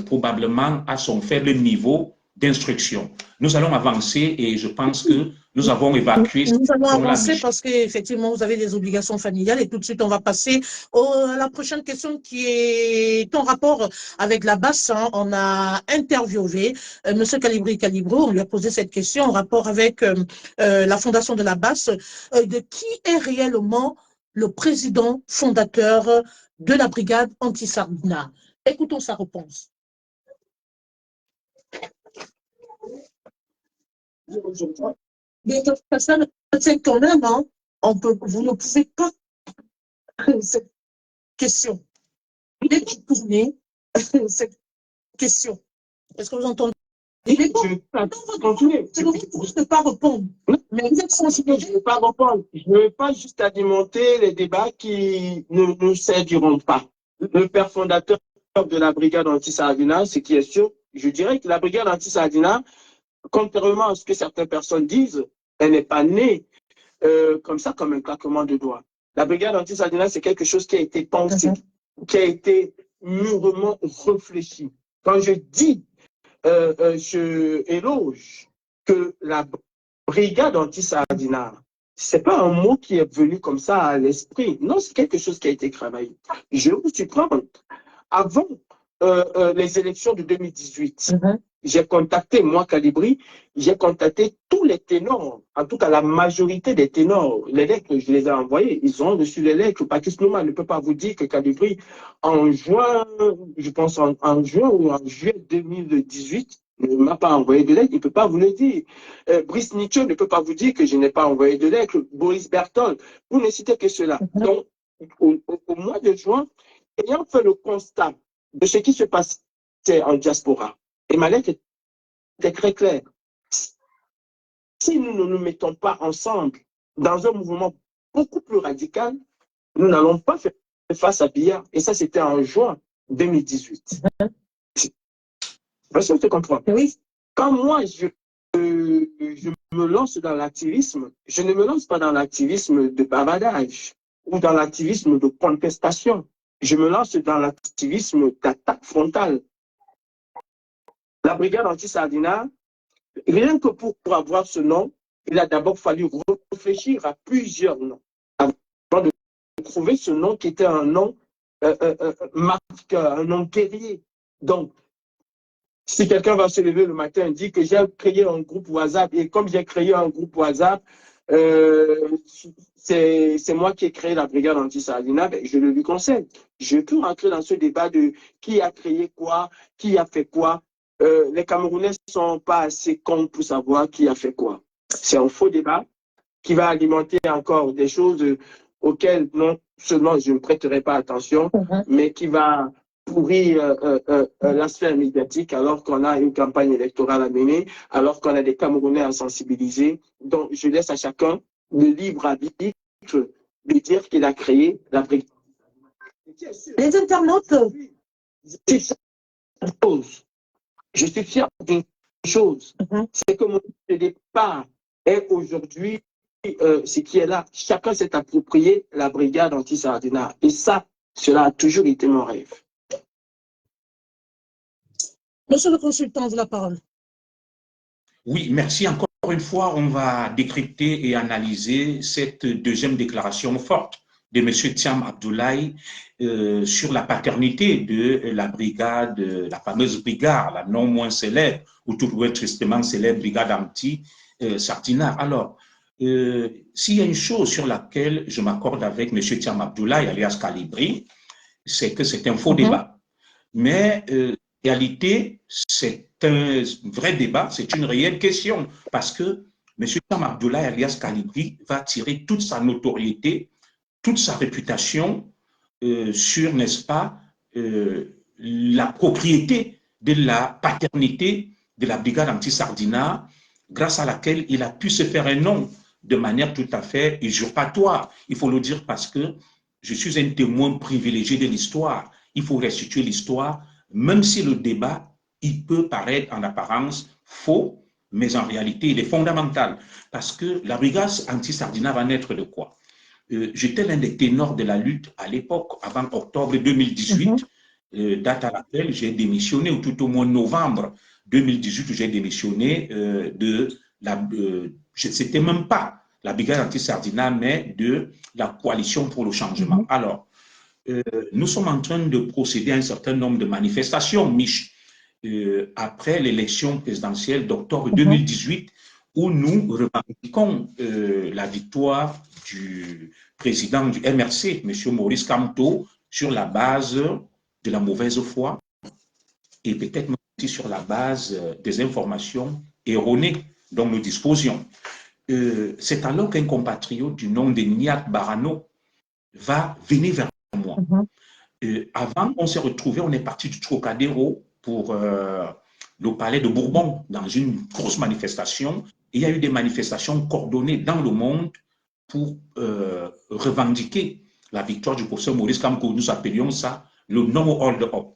probablement à son faible niveau d'instruction. Nous allons avancer et je pense que nous avons évacué.
Nous allons avancer parce qu'effectivement, vous avez des obligations familiales et tout de suite, on va passer à la prochaine question qui est en rapport avec la BAS. On a interviewé M. Kalibri Kalibro, on lui a posé cette question en rapport avec la fondation de la BAS, de qui est réellement le président fondateur de la brigade anti-Sardina. Écoutons sa réponse. Mais ça, c'est quand même, hein, vous ne pouvez pas cette question. Vous voulez tourner cette question. Est-ce que vous entendez? C'est le pour ne pas répondre.
Mais je ne vais pas répondre. Je ne vais pas juste alimenter les débats qui ne nous serviront pas. Le père fondateur de la brigade anti-Sardina, ce qui est sûr, je dirais que la brigade anti-Sardina, contrairement à ce que certaines personnes disent, elle n'est pas née comme ça, comme un claquement de doigts. La brigade anti-Sardina, c'est quelque chose qui a été pensé, qui a été mûrement réfléchi. Quand je dis, je éloge que la brigade anti-Sardina, ce n'est pas un mot qui est venu comme ça à l'esprit. Non, c'est quelque chose qui a été travaillé. Je vous surprendre. Avant les élections de 2018, j'ai contacté, moi, Kalibri, j'ai contacté tous les ténors, en tout cas la majorité des ténors. Les lettres, je les ai envoyés, ils ont reçu les lettres. Patrice Nouma ne peut pas vous dire que Kalibri, en juin, je pense en juin ou en juillet 2018, ne m'a pas envoyé de lettres, il ne peut pas vous le dire. Brice Nietzsche ne peut pas vous dire que je n'ai pas envoyé de lettres. Boris Berthold, vous ne citez que cela. Donc, au mois de juin, ayant fait le constat de ce qui se passait en diaspora, et ma lettre était très claire. Si nous ne nous mettons pas ensemble dans un mouvement beaucoup plus radical, nous n'allons pas faire face à Biya. Et ça, c'était en juin 2018. Est-ce que tu comprends? Oui. Quand moi, je me lance dans l'activisme, je ne me lance pas dans l'activisme de bavardage ou dans l'activisme de contestation. Je me lance dans l'activisme d'attaque frontale. La brigade anti-Sardina, rien que pour avoir ce nom, il a d'abord fallu réfléchir à plusieurs noms avant de trouver ce nom qui était un nom marqueur, un nom guerrier. Donc, Si quelqu'un va se lever le matin et dit que j'ai créé un groupe WhatsApp, et comme j'ai créé un groupe WhatsApp, c'est moi qui ai créé la brigade anti-Sardina, ben, je le lui conseille. Je peux rentrer dans ce débat de qui a créé quoi, qui a fait quoi. Les Camerounais ne sont pas assez cons pour savoir qui a fait quoi. C'est un faux débat qui va alimenter encore des choses auxquelles non seulement je ne prêterai pas attention, mais qui va pourrir la sphère médiatique alors qu'on a une campagne électorale à mener, alors qu'on a des Camerounais à sensibiliser. Donc, je laisse à chacun le libre arbitre de dire qu'il a créé la brigade.
Les internautes.
Je suis fier d'une chose, c'est que mon départ est aujourd'hui ce qui est là. Chacun s'est approprié la brigade anti-Sardina. Et ça, cela a toujours été mon rêve.
Monsieur le consultant, vous la parole.
Oui, merci. Encore une fois, on va décrypter et analyser cette deuxième déclaration forte de M. Thiam Abdoulaye sur la paternité de la brigade, la fameuse brigade, la non moins célèbre, ou tout le moins tristement célèbre brigade anti-Sardina. Alors, s'il y a une chose sur laquelle je m'accorde avec M. Thiam Abdoulaye, alias Calibri, c'est que c'est un faux débat. Mais en réalité, c'est un vrai débat, c'est une réelle question, parce que M. Thiam Abdoulaye, alias Calibri, va tirer toute sa notoriété, toute sa réputation sur, n'est-ce pas, la propriété de la paternité de la brigade anti-Sardina, grâce à laquelle il a pu se faire un nom de manière tout à fait usurpatoire. Il faut le dire parce que je suis un témoin privilégié de l'histoire. Il faut restituer l'histoire, même si le débat, il peut paraître en apparence faux, mais en réalité, il est fondamental. Parce que la brigade anti-Sardina va naître de quoi? J'étais l'un des ténors de la lutte à l'époque, avant octobre 2018, date à laquelle j'ai démissionné, ou tout au moins novembre 2018, où j'ai démissionné de la... c'était même pas la brigade anti-Sardina, mais de la coalition pour le changement. Alors, nous sommes en train de procéder à un certain nombre de manifestations, Mich, après l'élection présidentielle d'octobre 2018, où nous revendiquons la victoire du président du MRC, M. Maurice Kamto, sur la base de la mauvaise foi et peut-être aussi sur la base des informations erronées dont nous disposions. C'est alors qu'un compatriote du nom de Niat Barano va venir vers moi. Avant, on s'est retrouvé, on est parti du Trocadéro pour le palais de Bourbon dans une grosse manifestation. Et il y a eu des manifestations coordonnées dans le monde pour revendiquer la victoire du professeur Maurice Kamto. Nous appelions ça le No Hold Up.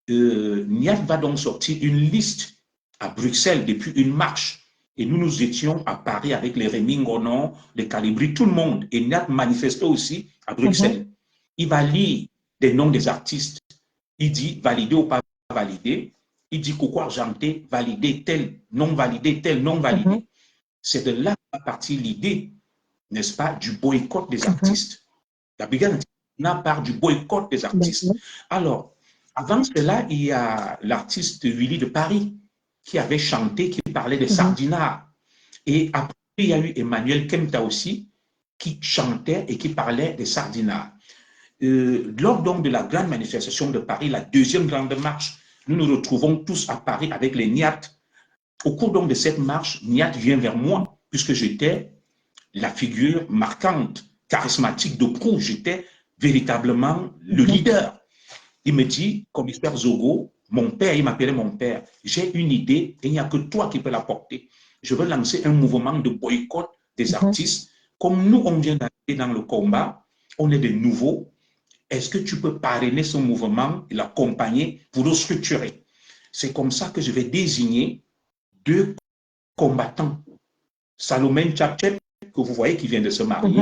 Niat va donc sortir une liste à Bruxelles depuis une marche. Et nous étions à Paris avec les Rémi Ngonon, les Calibri, tout le monde. Et Niat manifestait aussi à Bruxelles. Il va lire des noms des artistes. Il dit validé ou pas validé. Il dit Coco Argenté, validé, tel, non validé, tel, non validé. C'est de là qu'à partir l'idée, n'est-ce pas, du boycott des artistes. La brigade n'a part du boycott des artistes. Alors, avant cela, il y a l'artiste Willy de Paris qui avait chanté, qui parlait des sardinards. Et après, il y a eu Emmanuel Kemta aussi qui chantait et qui parlait des sardinards. Lors donc de la grande manifestation de Paris, la deuxième grande marche, nous nous retrouvons tous à Paris avec les Niat. Au cours donc de cette marche, Niat vient vers moi, puisque j'étais la figure marquante, charismatique de proue, j'étais véritablement le leader. Il me dit, commissaire Zogo, mon père, il m'appelait mon père, j'ai une idée et il n'y a que toi qui peux la porter. Je veux lancer un mouvement de boycott des artistes. Comme nous, on vient d'arriver dans le combat, on est des nouveaux. Est-ce que tu peux parrainer ce mouvement et l'accompagner pour le structurer? C'est comme ça que je vais désigner deux combattants. Salomé Tchapchep, que vous voyez qui vient de se marier,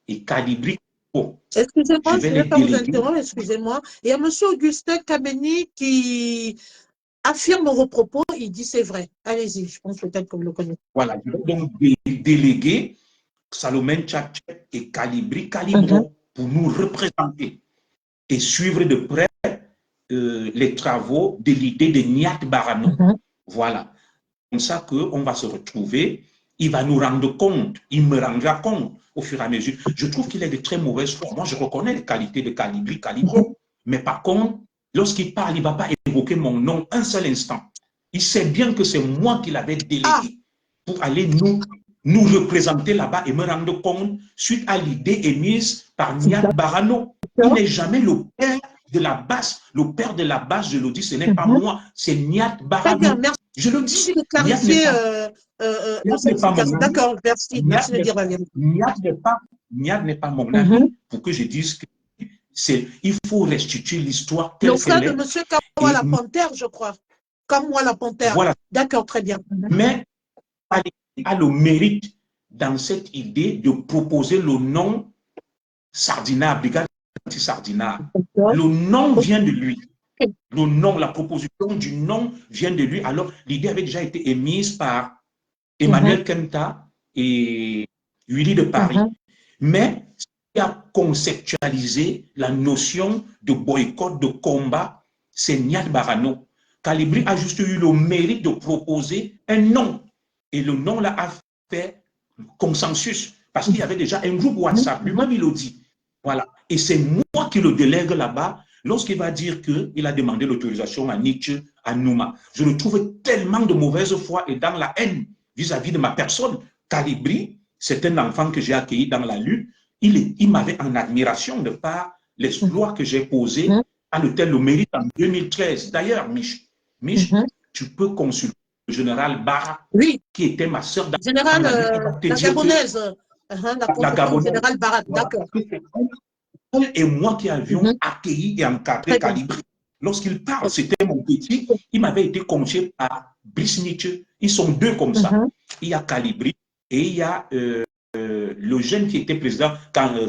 et Calibri.
Excusez-moi, je ne vais pas vous interrompre, excusez-moi. Il y a M. Augustin Kameni qui affirme vos propos, il dit c'est vrai. Allez-y, je pense peut-être que vous le connaissez.
Voilà, je vais donc déléguer Salomé Tchapchep et Calibri Calibro pour nous représenter et suivre de près les travaux de l'idée de Niat Barano. Voilà. Comme ça qu'on va se retrouver, il va nous rendre compte, il me rendra compte au fur et à mesure. Je trouve qu'il est de très mauvaise foi. Moi, je reconnais les qualités de Calibro. Mais par contre, lorsqu'il parle, il ne va pas évoquer mon nom un seul instant. Il sait bien que c'est moi qui l'avais délégué pour aller nous représenter là-bas et me rendre compte suite à l'idée émise par Niat Barano. Il n'est jamais le père de la basse. Le père de la basse, je le dis, ce n'est pas moi, c'est Niat Barano.
Très bien, merci.
Je le dis.
De clarifier
D'accord,
merci de dire la vérité.
Niat n'est pas mon ami pour que je dise que il faut restituer l'histoire telle qu'elle est.
Le frère de M. Kamoa la Panthère, je crois. Kamoa la Panthère.
Voilà.
D'accord, très bien.
Mais il a le mérite dans cette idée de proposer le nom Sardinat, Brigade anti-Sardinat. Le nom vient de lui. Le nom, la proposition du nom vient de lui. Alors, l'idée avait déjà été émise par Emmanuel Kenta et Willy de Paris. Mais qui a conceptualisé la notion de boycott, de combat, c'est Niat Barano. Calibri a juste eu le mérite de proposer un nom. Et le nom là a fait consensus. Parce qu'il y avait déjà un groupe WhatsApp. Lui-même, il le dit. Voilà. Et c'est moi qui le délègue là-bas lorsqu'il va dire qu'il a demandé l'autorisation à Nietzsche, à Nouma. Je le trouve tellement de mauvaise foi et dans la haine vis-à-vis de ma personne. Calibri, c'est un enfant que j'ai accueilli dans la lutte. Il m'avait en admiration de par l'exploit que j'ai posé à l'hôtel Le Mérite en 2013. D'ailleurs, Mich, tu peux consulter le général Barra, qui était ma sœur.
Général, la gabonaise. La gabonaise. Général Barra, d'accord.
Et moi qui avions accueilli et encadré Calibri. Lorsqu'il parle, c'était mon petit, il m'avait été confié par Brice Nietzsche. Ils sont deux comme ça. Il y a Calibri et il y a le jeune qui était président,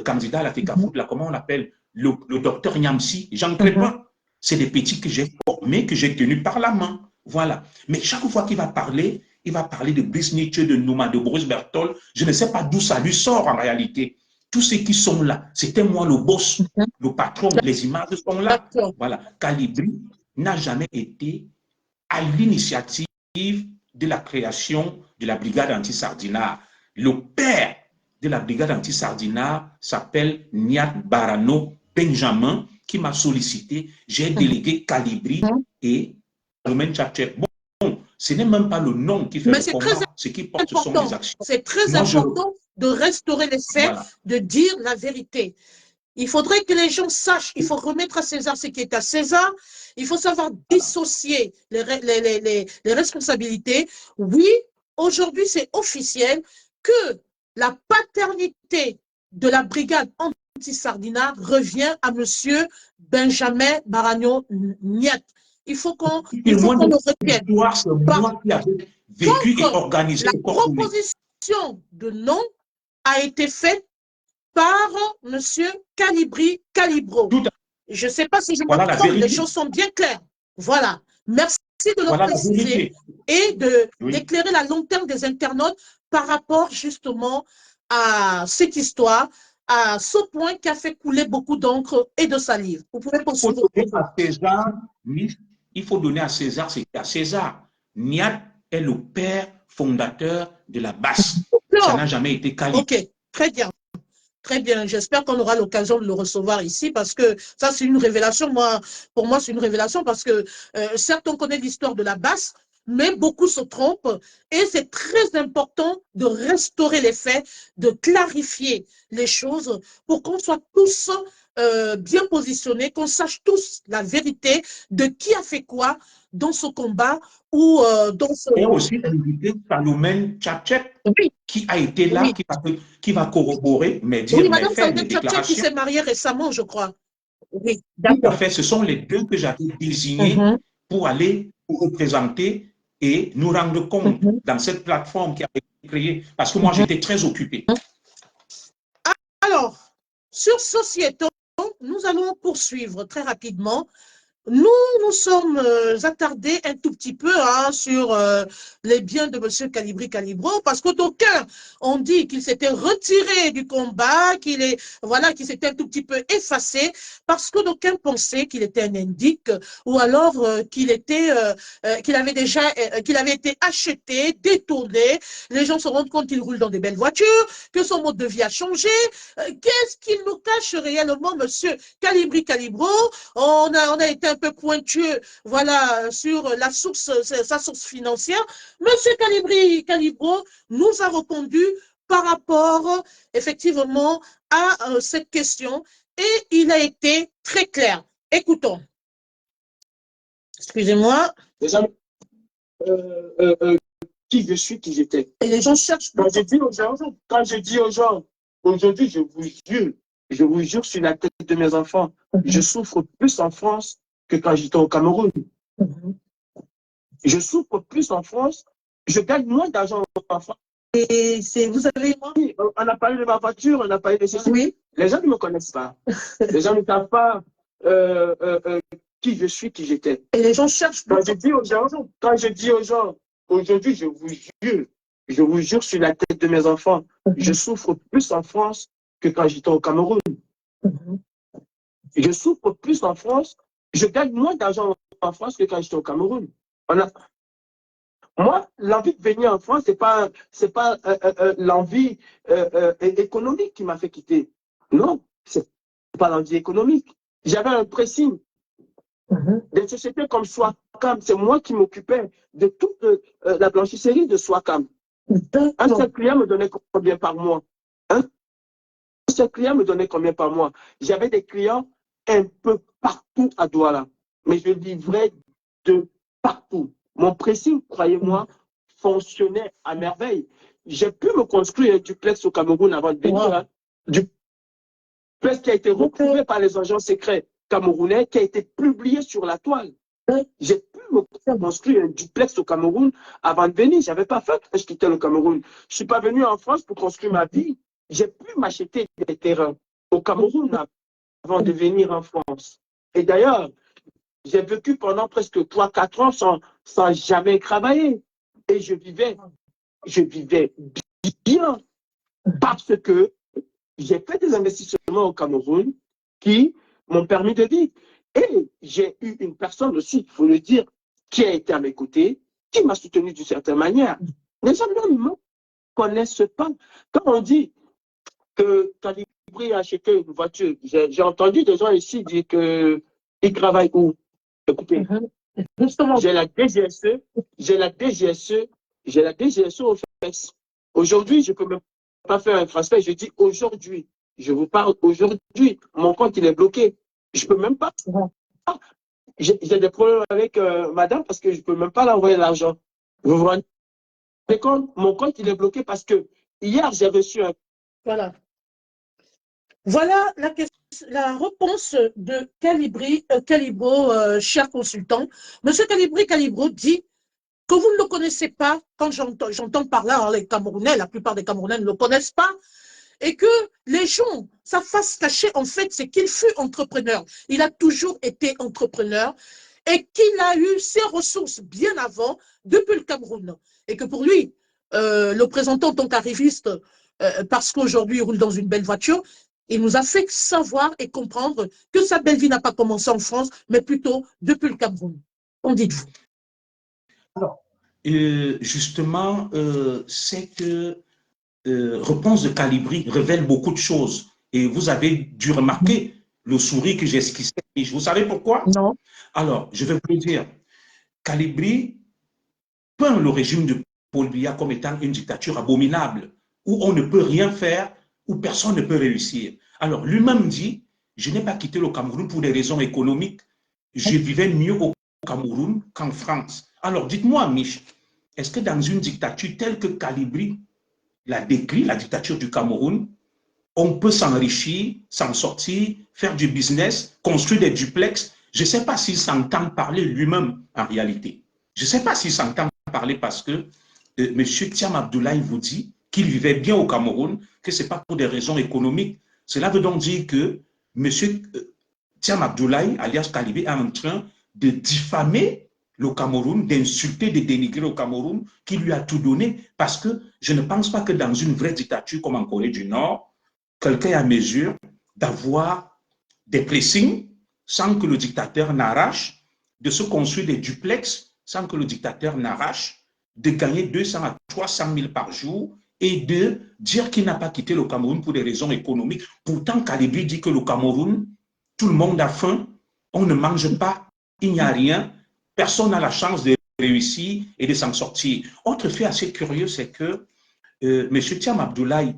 candidat à la FECAFOOT, là, comment on l'appelle, le docteur Nyamsi, Jean Crépin. C'est des petits que j'ai formés, que j'ai tenus par la main. Voilà. Mais chaque fois qu'il va parler, il va parler de Brice Nietzsche, de Nouma, de Boris Berthold. Je ne sais pas d'où ça lui sort en réalité. Tous ceux qui sont là, c'était moi le boss, le patron, les images sont là. Voilà. Calibri n'a jamais été à l'initiative de la création de la brigade anti-Sardinat. Le père de la brigade anti-Sardinat s'appelle Niat Barano Benjamin, qui m'a sollicité. J'ai délégué Calibri et Romain Tchatchep. Bon, ce n'est même pas le nom qui fait le combat. Ce qui porte sont les actions.
C'est très important de restaurer les faits, de dire la vérité. Il faudrait que les gens sachent, il faut remettre à César ce qui est à César, il faut savoir dissocier les responsabilités. Oui, aujourd'hui, c'est officiel que la paternité de la brigade anti-Sardinat revient à M. Benjamin Barano Niat. Il faut qu'on le retienne.
Moi qui avais vécu et organisé.
La proposition de nom a été faite par M. Calibro. Je ne sais pas si je me trompe, les choses sont bien claires. Voilà. Merci de le préciser et d'éclairer la lanterne des internautes par rapport justement à cette histoire, à ce point qui a fait couler beaucoup d'encre et de salive. Vous pouvez poursuivre.
Il faut donner à César ce qui est à César. Niat est le père fondateur de la basse. Ça n'a jamais été qualifié.
Ok, très bien. Très bien, j'espère qu'on aura l'occasion de le recevoir ici parce que ça c'est une révélation. Pour moi c'est une révélation parce que certes on connaît l'histoire de la basse, mais beaucoup se trompent et c'est très important de restaurer les faits, de clarifier les choses pour qu'on soit tous bien positionnés, qu'on sache tous la vérité de qui a fait quoi dans ce combat ou dans ce...
Et aussi l'invité Salomène Tchatchep, qui a été là, qui va corroborer, mais dire
Madame
Salomène
Tchatchep qui s'est mariée récemment, je crois.
Oui, tout à fait. Ce sont les deux que j'avais désignés pour aller représenter et nous rendre compte dans cette plateforme qui a été créée, parce que moi j'étais très occupé.
Alors, sur Société, nous allons poursuivre très rapidement. nous nous sommes attardés un tout petit peu sur les biens de M. Calibri Calibro, parce que d'aucuns ont dit qu'il s'était retiré du combat, voilà, qu'il s'était un tout petit peu effacé, parce que d'aucuns pensaient qu'il était un indique, ou alors qu'il avait qu'il avait été acheté, détourné. Les gens se rendent compte qu'il roule dans des belles voitures, que son mode de vie a changé. Qu'est-ce qu'il nous cache réellement, M. Calibri Calibro? On a été un peu pointueux, voilà, sur sa source financière. Monsieur Calibri Calibro nous a répondu par rapport, effectivement, à cette question et il a été très clair. Écoutons. Excusez-moi.
Qui je suis, qui j'étais.
Et les gens cherchent.
Quand je dis aux gens, aujourd'hui, je vous jure sur la tête de mes enfants, je souffre plus en France que quand j'étais au Cameroun. Je souffre plus en France, je gagne moins d'argent en France.
Et vous avez...
On a parlé de ma voiture, on a parlé de ceci.
Oui.
Les gens ne me connaissent pas. Les gens ne savent pas qui je suis, qui j'étais.
Et les gens cherchent.
Quand je dis aux gens, aujourd'hui, je vous jure sur la tête de mes enfants, je souffre plus en France que quand j'étais au Cameroun. Je souffre plus en France, je gagne moins d'argent en France que quand j'étais au Cameroun. Moi, l'envie de venir en France, c'est pas l'envie économique qui m'a fait quitter. Non, c'est pas l'envie économique. J'avais un pressing. Des sociétés comme Swakam, c'est moi qui m'occupais de toute la blanchisserie de Swakam. Un seul client me donnait combien par mois? Un seul client me donnait combien par mois? J'avais des clients un peu partout à Douala, mais je livrais de partout. Mon pressing, croyez-moi, fonctionnait à merveille. J'ai pu me construire un duplex au Cameroun avant de venir. Duplex qui a été retrouvé par les agents secrets camerounais, qui a été publié sur la toile. J'ai pu me construire un duplex au Cameroun avant de venir. Je n'avais pas fait quand je quittais le Cameroun. Je ne suis pas venu en France pour construire ma vie. J'ai pu m'acheter des terrains au Cameroun avant de venir en France. Et d'ailleurs, j'ai vécu pendant presque 3-4 ans sans jamais travailler. Et je vivais bien parce que j'ai fait des investissements au Cameroun qui m'ont permis de vivre. Et j'ai eu une personne aussi, il faut le dire, qui a été à mes côtés, qui m'a soutenu d'une certaine manière. Les gens ne me connaissent pas. Quand on dit que Calibri a acheté une voiture, j'ai entendu des gens ici dire qu'ils travaillent où? Écoutez, j'ai la DGSE, j'ai la DGSE aux fesses. Aujourd'hui, je ne peux même pas faire un transfert. Je dis aujourd'hui, je vous parle aujourd'hui, mon compte il est bloqué. Je ne peux même pas. J'ai des problèmes avec madame parce que je ne peux même pas l'envoyer l'argent. Vous vous rendez compte? Mon compte il est bloqué parce que hier j'ai reçu un.
Voilà. Voilà la réponse de Calibro, cher consultant. Monsieur Calibri Calibro dit que vous ne le connaissez pas. Quand j'entends par là, les Camerounais, la plupart des Camerounais ne le connaissent pas. Et que les gens, sa face cachée, en fait, c'est qu'il fut entrepreneur. Il a toujours été entrepreneur et qu'il a eu ses ressources bien avant, depuis le Cameroun. Et que pour lui, le présentant en tant qu'arriviste, parce qu'aujourd'hui, il roule dans une belle voiture, il nous a fait savoir et comprendre que sa belle vie n'a pas commencé en France, mais plutôt depuis le Cameroun. Qu'en dites-vous?
Alors, justement, cette réponse de Calibri révèle beaucoup de choses. Et vous avez dû remarquer le sourire que j'ai esquissé. Vous savez pourquoi?
Non.
Alors, je vais vous le dire. Calibri peint le régime de Paul Biya comme étant une dictature abominable, où on ne peut rien faire, où personne ne peut réussir. Alors, lui-même dit, je n'ai pas quitté le Cameroun pour des raisons économiques. Je vivais mieux au Cameroun qu'en France. Alors, dites-moi, Mich, est-ce que dans une dictature telle que Calibri l'a décrit, la dictature du Cameroun, on peut s'enrichir, s'en sortir, faire du business, construire des duplex? Je ne sais pas s'il s'entend parler lui-même en réalité. Je ne sais pas s'il s'entend parler parce que M. Thiam Abdoulaye vous dit qu'il vivait bien au Cameroun, que ce n'est pas pour des raisons économiques. Cela veut donc dire que M. Thiam Abdoulaye, alias Kalibé, est en train de diffamer le Cameroun, d'insulter, de dénigrer le Cameroun, qui lui a tout donné, parce que je ne pense pas que dans une vraie dictature comme en Corée du Nord, quelqu'un est à mesure d'avoir des pressings sans que le dictateur n'arrache, de se construire des duplex sans que le dictateur n'arrache, de gagner 200 à 300 000 par jour et de dire qu'il n'a pas quitté le Cameroun pour des raisons économiques. Pourtant, Kalibé dit que le Cameroun, tout le monde a faim, on ne mange pas, il n'y a rien, personne n'a la chance de réussir et de s'en sortir. Autre fait assez curieux, c'est que M. Thiam Abdoulaye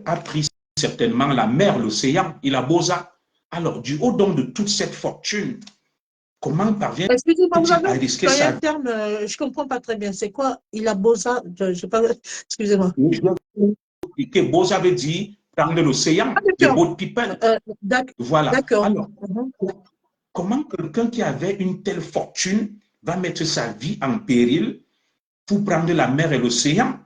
a pris certainement la mer, l'océan, il a Boza. Alors, du haut don de toute cette fortune, comment parvient-il
Excusez-moi, vous
à
avez
risquer
employé
sa
un terme, je ne comprends pas très bien. C'est quoi? Il a beau ça? Excusez-moi.
vie? Boza veut dire prendre l'océan,
Ah,
the
d'accord.
boat people. Voilà.
D'accord.
Alors, comment quelqu'un qui avait une telle fortune va mettre sa vie en péril pour prendre la mer et l'océan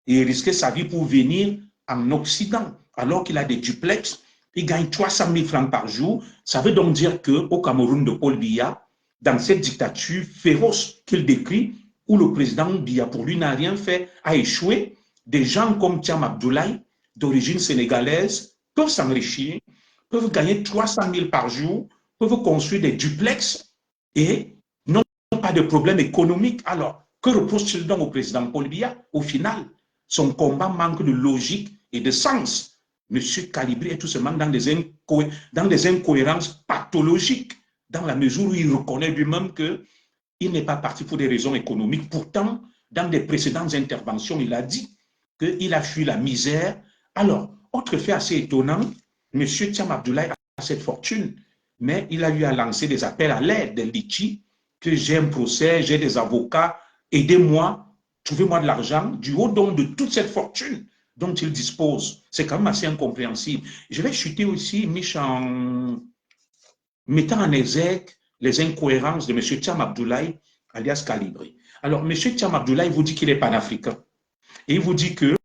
et risquer sa vie pour venir en Occident, alors qu'il a des duplex, il gagne 300 000 francs par jour. Ça veut donc dire qu'au Cameroun de Paul Biya, dans cette dictature féroce qu'il décrit, où le président Biya, pour lui, n'a rien fait, a échoué, des gens comme Thiam Abdoulaye, d'origine sénégalaise, peuvent s'enrichir, peuvent gagner 300 000 par jour, peuvent construire des duplex et n'ont pas de problème économique. Alors, que reproche-t-il donc au président Paul Biya? Au final, son combat manque de logique et de sens. M. Kalibé est tout simplement dans des incohérences pathologiques, dans la mesure où il reconnaît lui-même qu'il n'est pas parti pour des raisons économiques. Pourtant, dans des précédentes interventions, il a dit qu'il a fui la misère. Alors, autre fait assez étonnant, M. Thiam Abdoulaye a cette fortune, mais il a eu à lancer des appels à l'aide, des litchis, que j'ai un procès, j'ai des avocats, aidez-moi, trouvez-moi de l'argent, du haut don de toute cette fortune dont il dispose. C'est quand même assez incompréhensible. Je vais chuter aussi, Mich, en mettant en exergue les incohérences de M. Thiam Abdoulaye, alias Kalibé. Alors, M. Thiam Abdoulaye vous dit qu'il est panafricain. Et il vous dit que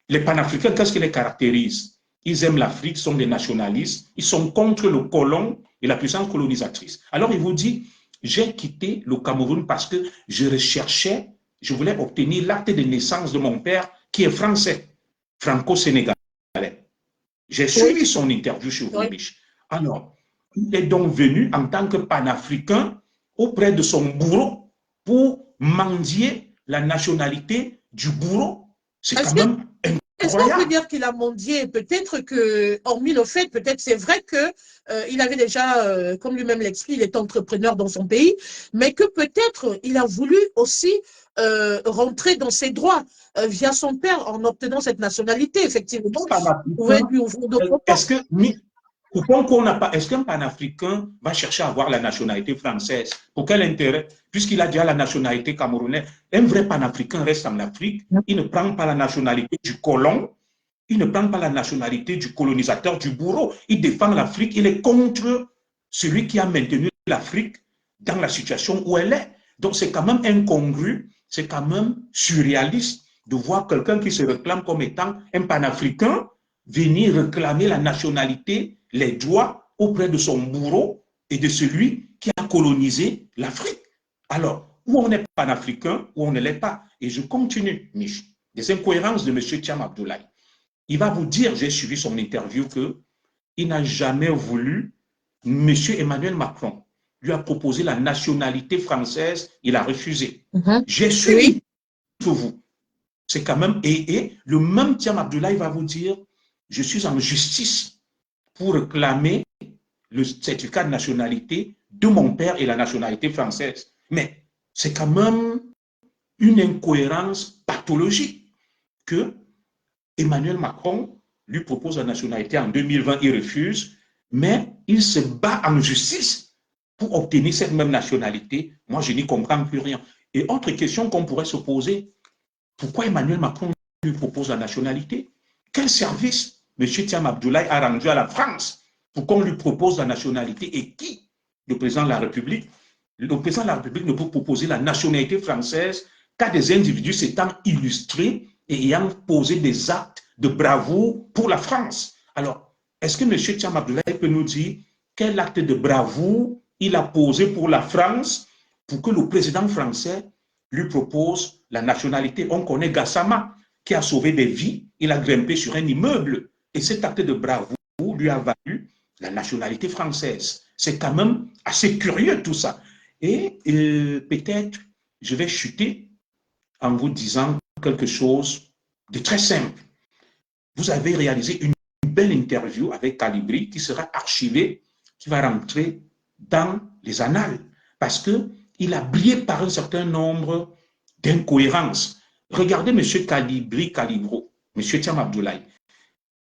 les panafricains, qu'est-ce qui les caractérise? Ils aiment l'Afrique, sont des nationalistes, ils sont contre le colon et la puissance colonisatrice. Alors, il vous dit, j'ai quitté le Cameroun parce que je recherchais, je voulais obtenir l'acte de naissance de mon père qui est français, franco-sénégalais. J'ai suivi son interview chez vous, Mich. Alors, il est donc venu en tant que panafricain auprès de son bourreau pour mendier la nationalité du bourreau. C'est quand même incroyable.
Est-ce qu'on peut dire qu'il a mendié? Peut-être que, hormis le fait, peut-être c'est vrai que il avait déjà, comme lui-même l'explique, il est entrepreneur dans son pays, mais que peut-être il a voulu aussi rentrer dans ses droits via son père en obtenant cette nationalité, effectivement. Vous pouvez lui ouvrir d'autres portes.
Est-ce qu'un panafricain va chercher à avoir la nationalité française? Pour quel intérêt? Puisqu'il a déjà la nationalité camerounaise. Un vrai panafricain reste en Afrique, il ne prend pas la nationalité du colon, il ne prend pas la nationalité du colonisateur, du bourreau. Il défend l'Afrique, il est contre celui qui a maintenu l'Afrique dans la situation où elle est. Donc c'est quand même incongru, c'est quand même surréaliste de voir quelqu'un qui se réclame comme étant un panafricain venir réclamer la nationalité, les droits auprès de son bourreau et de celui qui a colonisé l'Afrique. Alors, où on est panafricain, où on ne l'est pas. Et je continue, Mich. Des incohérences de M. Thiam Abdoulaye. Il va vous dire, j'ai suivi son interview, qu'il n'a jamais voulu, M. Emmanuel Macron lui a proposé la nationalité française, il a refusé. J'ai suivi pour vous. C'est quand même, et le même Thiam Abdoulaye va vous dire, je suis en justice pour réclamer le certificat de nationalité de mon père et la nationalité française. Mais c'est quand même une incohérence pathologique que Emmanuel Macron lui propose la nationalité en 2020, il refuse, mais il se bat en justice pour obtenir cette même nationalité. Moi, je n'y comprends plus rien. Et autre question qu'on pourrait se poser, pourquoi Emmanuel Macron lui propose la nationalité? Quel service M. Thiam Abdoulaye a rendu à la France pour qu'on lui propose la nationalité? Et qui? Le président de la République. Le président de la République ne peut proposer la nationalité française qu'à des individus s'étant illustrés et ayant posé des actes de bravoure pour la France. Alors, Est-ce que M. Thiam Abdoulaye peut nous dire quel acte de bravoure il a posé pour la France pour que le président français lui propose la nationalité? On connaît Gassama qui a sauvé des vies, il a grimpé sur un immeuble et cet acte de bravoure lui a valu la nationalité française. C'est quand même assez curieux tout ça. Et peut-être je vais chuter en vous disant quelque chose de très simple. Vous avez réalisé une belle interview avec Calibri qui sera archivée, qui va rentrer dans les annales parce qu'il a brillé par un certain nombre d'incohérences. Regardez M. Calibro, M. Thiam Abdoulaye.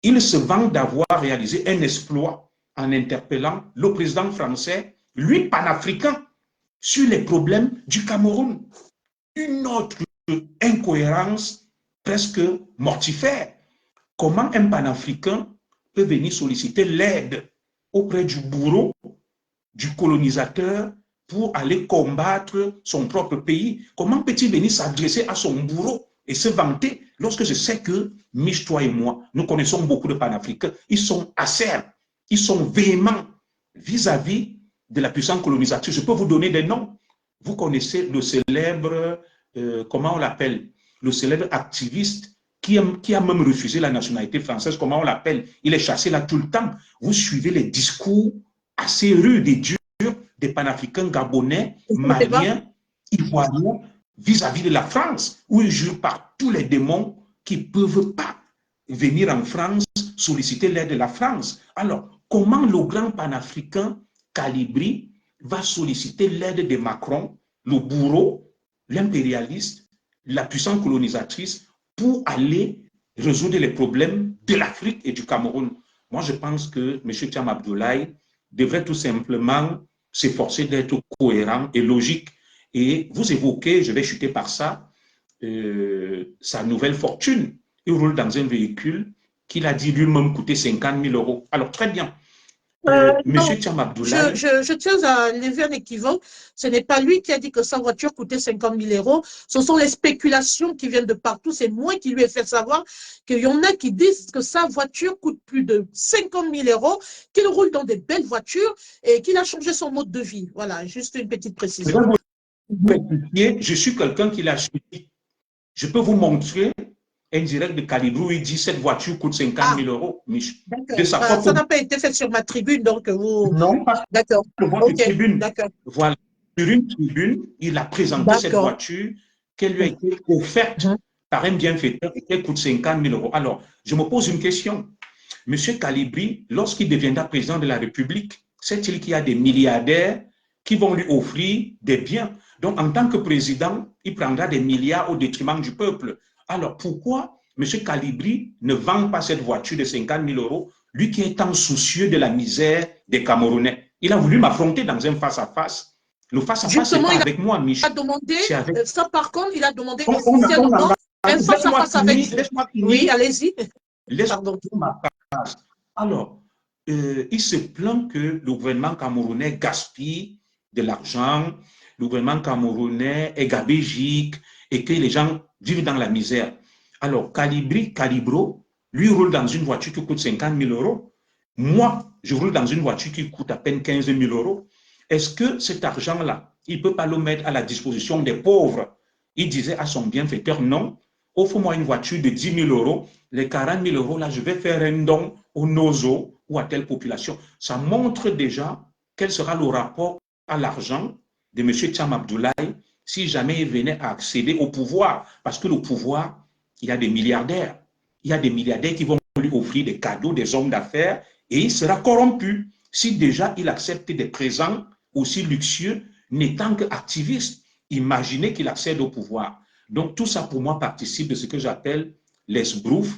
Il se vante d'avoir réalisé un exploit en interpellant le président français, lui panafricain, sur les problèmes du Cameroun. Une autre incohérence presque mortifère. Comment un panafricain peut venir solliciter l'aide auprès du bourreau, du colonisateur, pour aller combattre son propre pays? Comment peut-il venir s'adresser à son bourreau et se vanter lorsque je sais que Mich, toi et moi, nous connaissons beaucoup de panafricains, ils sont acerbes, ils sont véhéments vis-à-vis de la puissance colonisatrice. Je peux vous donner des noms. Vous connaissez le célèbre, comment on l'appelle, le célèbre activiste qui a même refusé la nationalité française, comment on l'appelle? Il est chassé là tout le temps. Vous suivez les discours assez rudes et durs des panafricains gabonais, maliens, ivoiriens, vis-à-vis de la France, où ils jurent par tous les démons qu'ils ne peuvent pas venir en France solliciter l'aide de la France. Alors, comment le grand panafricain Calibri va solliciter l'aide de Macron, le bourreau, l'impérialiste, la puissance colonisatrice, pour aller résoudre les problèmes de l'Afrique et du Cameroun? Moi, je pense que M. Thiam Abdoulaye devrait tout simplement s'efforcer d'être cohérent et logique. Et vous évoquez, je vais chuter par ça, sa nouvelle fortune. Il roule dans un véhicule qu'il a dit lui-même coûter 50 000 €. Alors, très bien. Monsieur Thiam Abdoulaye.
Je tiens à lever un équivoque. Ce n'est pas lui qui a dit que sa voiture coûtait 50 000 €. Ce sont les spéculations qui viennent de partout. C'est moi qui lui ai fait savoir qu'il y en a qui disent que sa voiture coûte plus de 50 000 €, qu'il roule dans des belles voitures et qu'il a changé son mode de vie. Voilà, juste une petite précision.
Je suis quelqu'un qui l'a suivi. Je peux vous montrer un direct de Calibri où il dit cette voiture coûte 50 000 €.
Ça n'a pas été fait sur ma tribune, donc vous...
Non, pas
sur
votre tribune. Voilà. Sur une tribune, il a présenté cette voiture qui lui a été offerte par un bienfaiteur et qui coûte 50 000 €. Alors, je me pose une question. Monsieur Calibri, lorsqu'il deviendra président de la République, sait-il qu'il y a des milliardaires qui vont lui offrir des biens? Donc, en tant que président, il prendra des milliards au détriment du peuple. Alors, pourquoi M. Calibri ne vend pas cette voiture de 50 000 €, lui qui est tant soucieux de la misère des Camerounais? Il a voulu m'affronter dans un face-à-face. Le face-à-face, c'est pas avec moi, Michel.
Ça, par contre, il a demandé officiellement un face-à-face avec vous. Oui, allez-y.
Laisse-moi ma phrase. Alors, il se plaint que le gouvernement camerounais gaspille de l'argent, le gouvernement camerounais est gabégique et que les gens vivent dans la misère. Alors, Calibro, lui roule dans une voiture qui coûte 50 000 €. Moi, je roule dans une voiture qui coûte à peine 15 000 €. Est-ce que cet argent-là, il ne peut pas le mettre à la disposition des pauvres? Il disait à son bienfaiteur, non, offre-moi une voiture de 10 000 €. Les 40 000 €, là, je vais faire un don au Nozo ou à telle population. Ça montre déjà quel sera le rapport à l'argent de M. Thiam Abdoulaye si jamais il venait à accéder au pouvoir. Parce que le pouvoir, il y a des milliardaires. Il y a des milliardaires qui vont lui offrir des cadeaux, des hommes d'affaires, et il sera corrompu si déjà il accepte des présents aussi luxueux, n'étant qu'activiste. Imaginez qu'il accède au pouvoir. Donc tout ça pour moi participe de ce que j'appelle l'esbrouf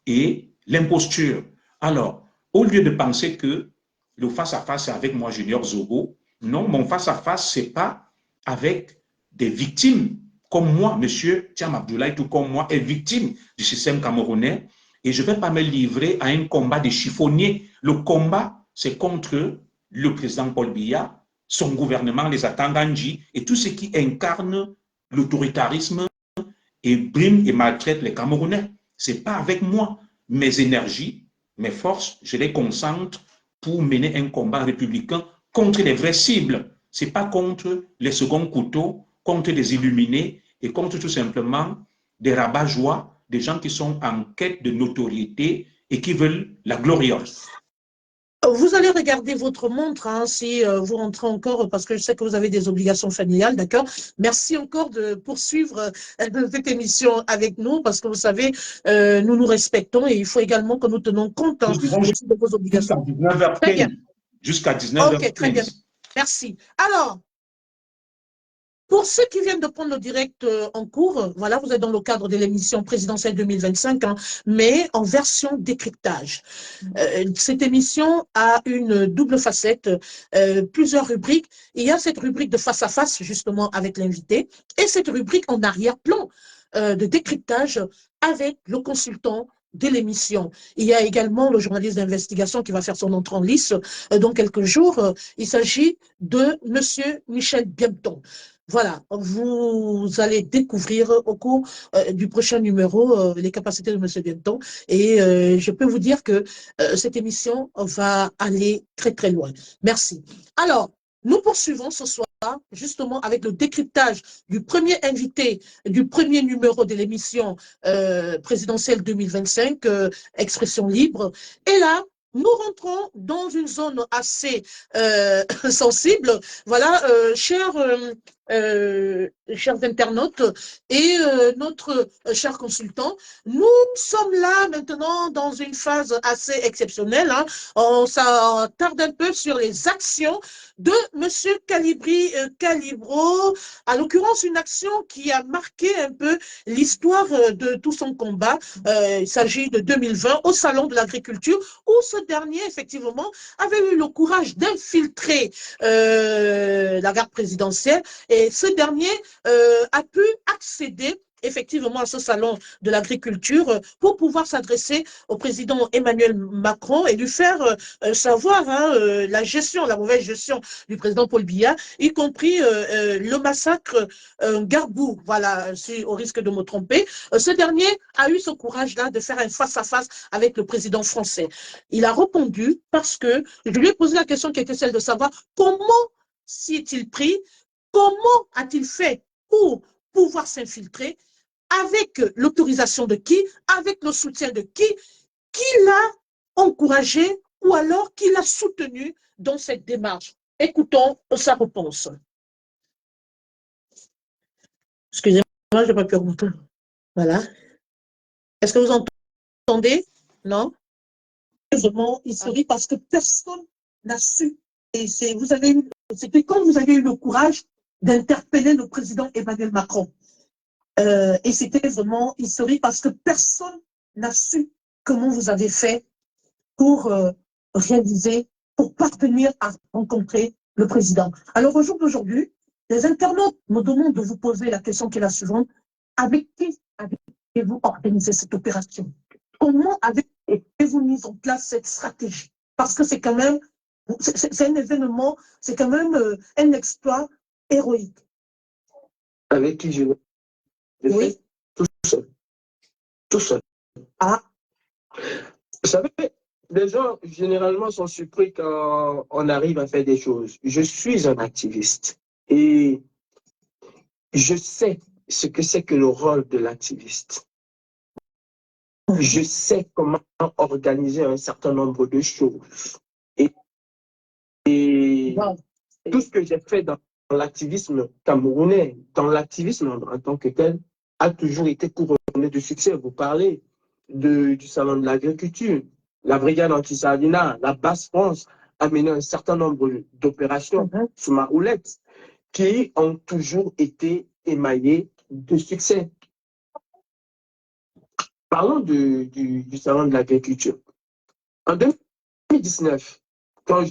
et l'imposture. Alors, au lieu de penser que le face-à-face est avec moi, Junior Zobo, non, mon face-à-face, ce n'est pas avec des victimes comme moi. Monsieur Thiam Abdoulaye, tout comme moi, est victime du système camerounais et je ne vais pas me livrer à un combat de chiffonniers. Le combat, c'est contre le président Paul Biya, son gouvernement, les Atangandji et tout ce qui incarne l'autoritarisme et brime et maltraite les Camerounais. Ce n'est pas avec moi. Mes énergies, mes forces, je les concentre pour mener un combat républicain contre les vraies cibles. Ce n'est pas contre les seconds couteaux, contre des illuminés et contre tout simplement des rabat-joie, des gens qui sont en quête de notoriété et qui veulent la gloriole.
Vous allez regarder votre montre hein, si vous rentrez encore, parce que je sais que vous avez des obligations familiales, d'accord? Merci encore de poursuivre cette émission avec nous, parce que vous savez, nous nous respectons et il faut également que nous tenons compte hein, aussi de vos obligations.
Jusqu'à 19h15. Très bien. Jusqu'à 19h15.
Ok, très bien. Merci. Alors, pour ceux qui viennent de prendre le direct en cours, voilà, vous êtes dans le cadre de l'émission présidentielle 2025, hein, mais en version décryptage. Cette émission a une double facette, plusieurs rubriques. Il y a cette rubrique de face à face, justement, avec l'invité, et cette rubrique en arrière-plan de décryptage avec le consultant de l'émission. Il y a également le journaliste d'investigation qui va faire son entrée en lice dans quelques jours. Il s'agit de Monsieur Michel Bienton. Voilà, vous allez découvrir au cours du prochain numéro les capacités de M. Bienton et je peux vous dire que cette émission va aller très très loin. Merci. Alors, nous poursuivons ce soir justement avec le décryptage du premier invité du premier numéro de l'émission présidentielle 2025, Expression libre. Et là, nous rentrons dans une zone assez sensible. Voilà, chers internautes et notre cher consultant, nous sommes là maintenant dans une phase assez exceptionnelle. Hein. On s'attarde un peu sur les actions de Monsieur Calibro, à l'occurrence une action qui a marqué un peu l'histoire de tout son combat. Il s'agit de 2020 au Salon de l'Agriculture, où ce dernier, effectivement, avait eu le courage d'infiltrer la garde présidentielle et ce dernier a pu accéder effectivement à ce salon de l'agriculture pour pouvoir s'adresser au président Emmanuel Macron et lui faire savoir hein, la gestion, la mauvaise gestion du président Paul Biya, y compris le massacre Garbou, voilà, au risque de me tromper. Ce dernier a eu ce courage-là de faire un face-à-face avec le président français. Il a répondu parce que je lui ai posé la question qui était celle de savoir comment s'y est-il pris, comment a-t-il fait pour pouvoir s'infiltrer, avec l'autorisation de qui, avec le soutien de qui l'a encouragé ou alors qui l'a soutenu dans cette démarche. Écoutons sa réponse. Excusez-moi, je n'ai pas pu remonter. Voilà. Est-ce que vous entendez? Non? Vraiment historique parce que personne n'a su. Et c'était quand vous avez eu le courage d'interpeller le président Emmanuel Macron. Et c'était vraiment historique parce que personne n'a su comment vous avez fait pour réaliser, pour parvenir à rencontrer le président. Alors au jour d'aujourd'hui, les internautes me demandent de vous poser la question qui est la suivante. Avec qui avez-vous organisé cette opération? Comment avez-vous mis en place cette stratégie? Parce que c'est quand même, c'est un événement, c'est quand même un exploit héroïque.
Avec qui je
oui.
Tout seul. Tout seul.
Ah.
Vous savez, les gens généralement sont surpris quand on arrive à faire des choses. Je suis un activiste et je sais ce que c'est que le rôle de l'activiste. Je sais comment organiser un certain nombre de choses. Et tout ce que j'ai fait dans l'activisme camerounais, dans l'activisme en tant que tel, a toujours été couronné de succès. Vous parlez du Salon de l'Agriculture, la brigade anti-sardinat, la Basse-France a mené un certain nombre d'opérations sous ma houlette qui ont toujours été émaillées de succès. Parlons du Salon de l'Agriculture. En 2019, quand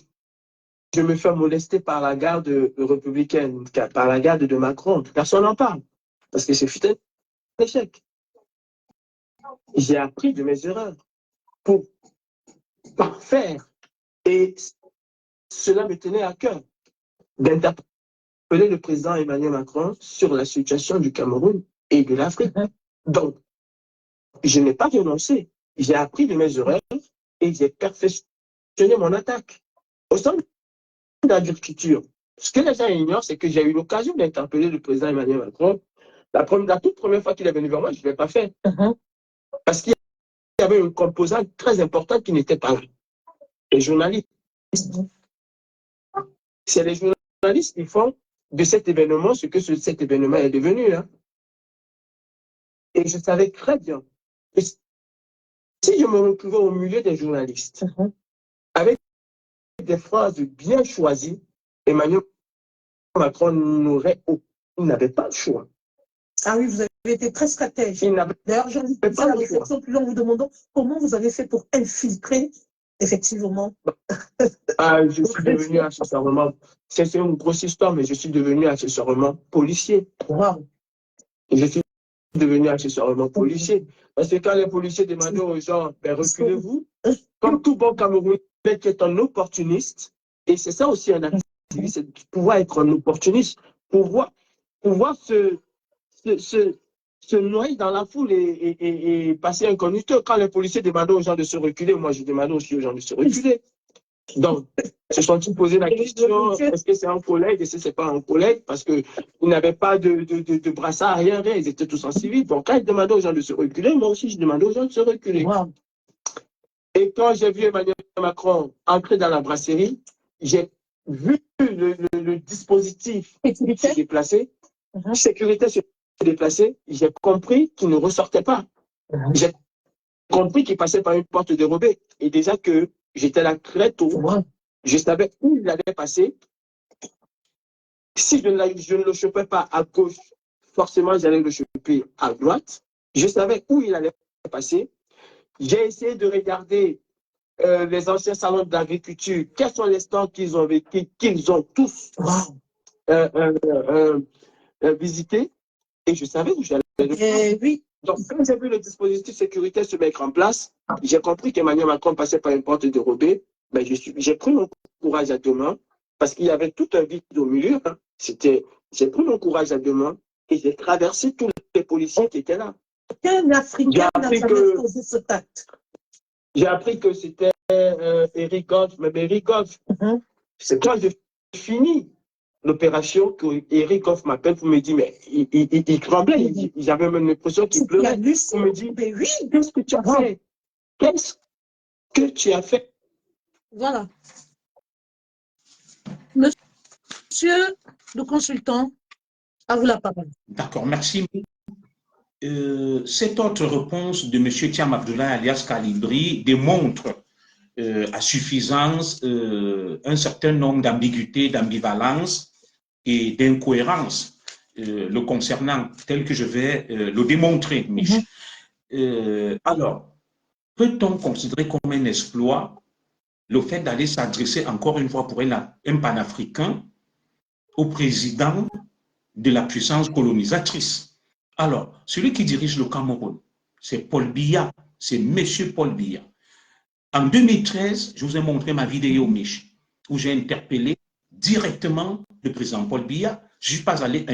je me fais molester par la garde républicaine, par la garde de Macron, personne n'en parle, parce que c'est un échec. J'ai appris de mes erreurs pour parfaire, et cela me tenait à cœur d'interpeller le président Emmanuel Macron sur la situation du Cameroun et de l'Afrique. Donc, je n'ai pas renoncé. J'ai appris de mes erreurs et j'ai perfectionné mon attaque. Au sein de l'agriculture, ce que les gens ignorent, c'est que j'ai eu l'occasion d'interpeller le président Emmanuel Macron. La toute première fois qu'il est venu vers moi, je ne l'ai pas fait. Parce qu'il y avait une composante très importante qui n'était pas là. Les journalistes. C'est les journalistes qui font de cet événement ce que cet événement est devenu. Hein. Et je savais très bien que si je me retrouvais au milieu des journalistes, avec des phrases bien choisies, Emmanuel Macron n'avait pas le choix.
Ah oui, vous avez été très stratège.
D'ailleurs,
j'en ai pas la réflexion, puis en vous demandant comment vous avez fait pour infiltrer, effectivement.
Je suis devenu accessoirement, c'est une grosse histoire, mais je suis devenu accessoirement policier.
Wow.
Je suis devenu accessoirement policier. Parce que quand les policiers demandaient aux gens, ben, reculez-vous, comme tout bon Camerounais qui est un opportuniste, et c'est ça aussi un activiste, c'est de pouvoir être un opportuniste, pouvoir se noyer dans la foule et passer incognito. Quand les policiers demandaient aux gens de se reculer, moi je demandais aussi aux gens de se reculer. Donc, se sont-ils posé la question, est-ce que c'est un collègue, est-ce que c'est pas un collègue, parce qu'ils n'avaient pas de brassard, rien, ils étaient tous en civil. Donc, quand ils demandaient aux gens de se reculer, moi aussi, je demandais aux gens de se reculer. Wow. Et quand j'ai vu Emmanuel Macron entrer dans la brasserie, j'ai vu le dispositif se déplacer, sécurité se déplacer, j'ai compris qu'il ne ressortait pas. J'ai compris qu'il passait par une porte dérobée. Et déjà que j'étais là très tôt, je savais où il allait passer. Si je ne le chopais pas à gauche, forcément j'allais le choper à droite. Je savais où il allait passer. J'ai essayé de regarder les anciens salons d'agriculture, quels sont les stands qu'ils ont vécu, qu'ils ont tous visités, et je savais où j'allais le faire. Oui. Donc, quand j'ai vu le dispositif sécurité se mettre en place, j'ai compris qu'Emmanuel Macron passait par une porte dérobée. Ben, j'ai pris mon courage à deux mains, parce qu'il y avait tout un vide au milieu. Hein. J'ai pris mon courage à deux mains et j'ai traversé tous les policiers qui étaient là.
Quel Africain n'a jamais posé ce acte?
J'ai appris que c'était Eric Goff, mais Eric Goff, c'est quand j'ai fini l'opération que Eric Goff m'appelle pour me dire, mais il tremblait, j'avais même l'impression qu'il pleurait. Il me dit, oui, qu'est-ce que tu as fait? Qu'est-ce que tu as fait?
Voilà. Monsieur le consultant, à vous la parole.
D'accord, merci. Cette autre réponse de M. Thiam Abdoulaye alias Kalibri démontre à suffisance un certain nombre d'ambiguïtés, d'ambivalences et d'incohérences le concernant, tel que je vais le démontrer, Mich. Alors, peut-on considérer comme un exploit le fait d'aller s'adresser encore une fois pour un panafricain au président de la puissance colonisatrice? Alors, celui qui dirige le Cameroun, c'est Paul Biya, c'est M. Paul Biya. En 2013, je vous ai montré ma vidéo, Mich, où j'ai interpellé directement le président Paul Biya. Je ne suis pas allé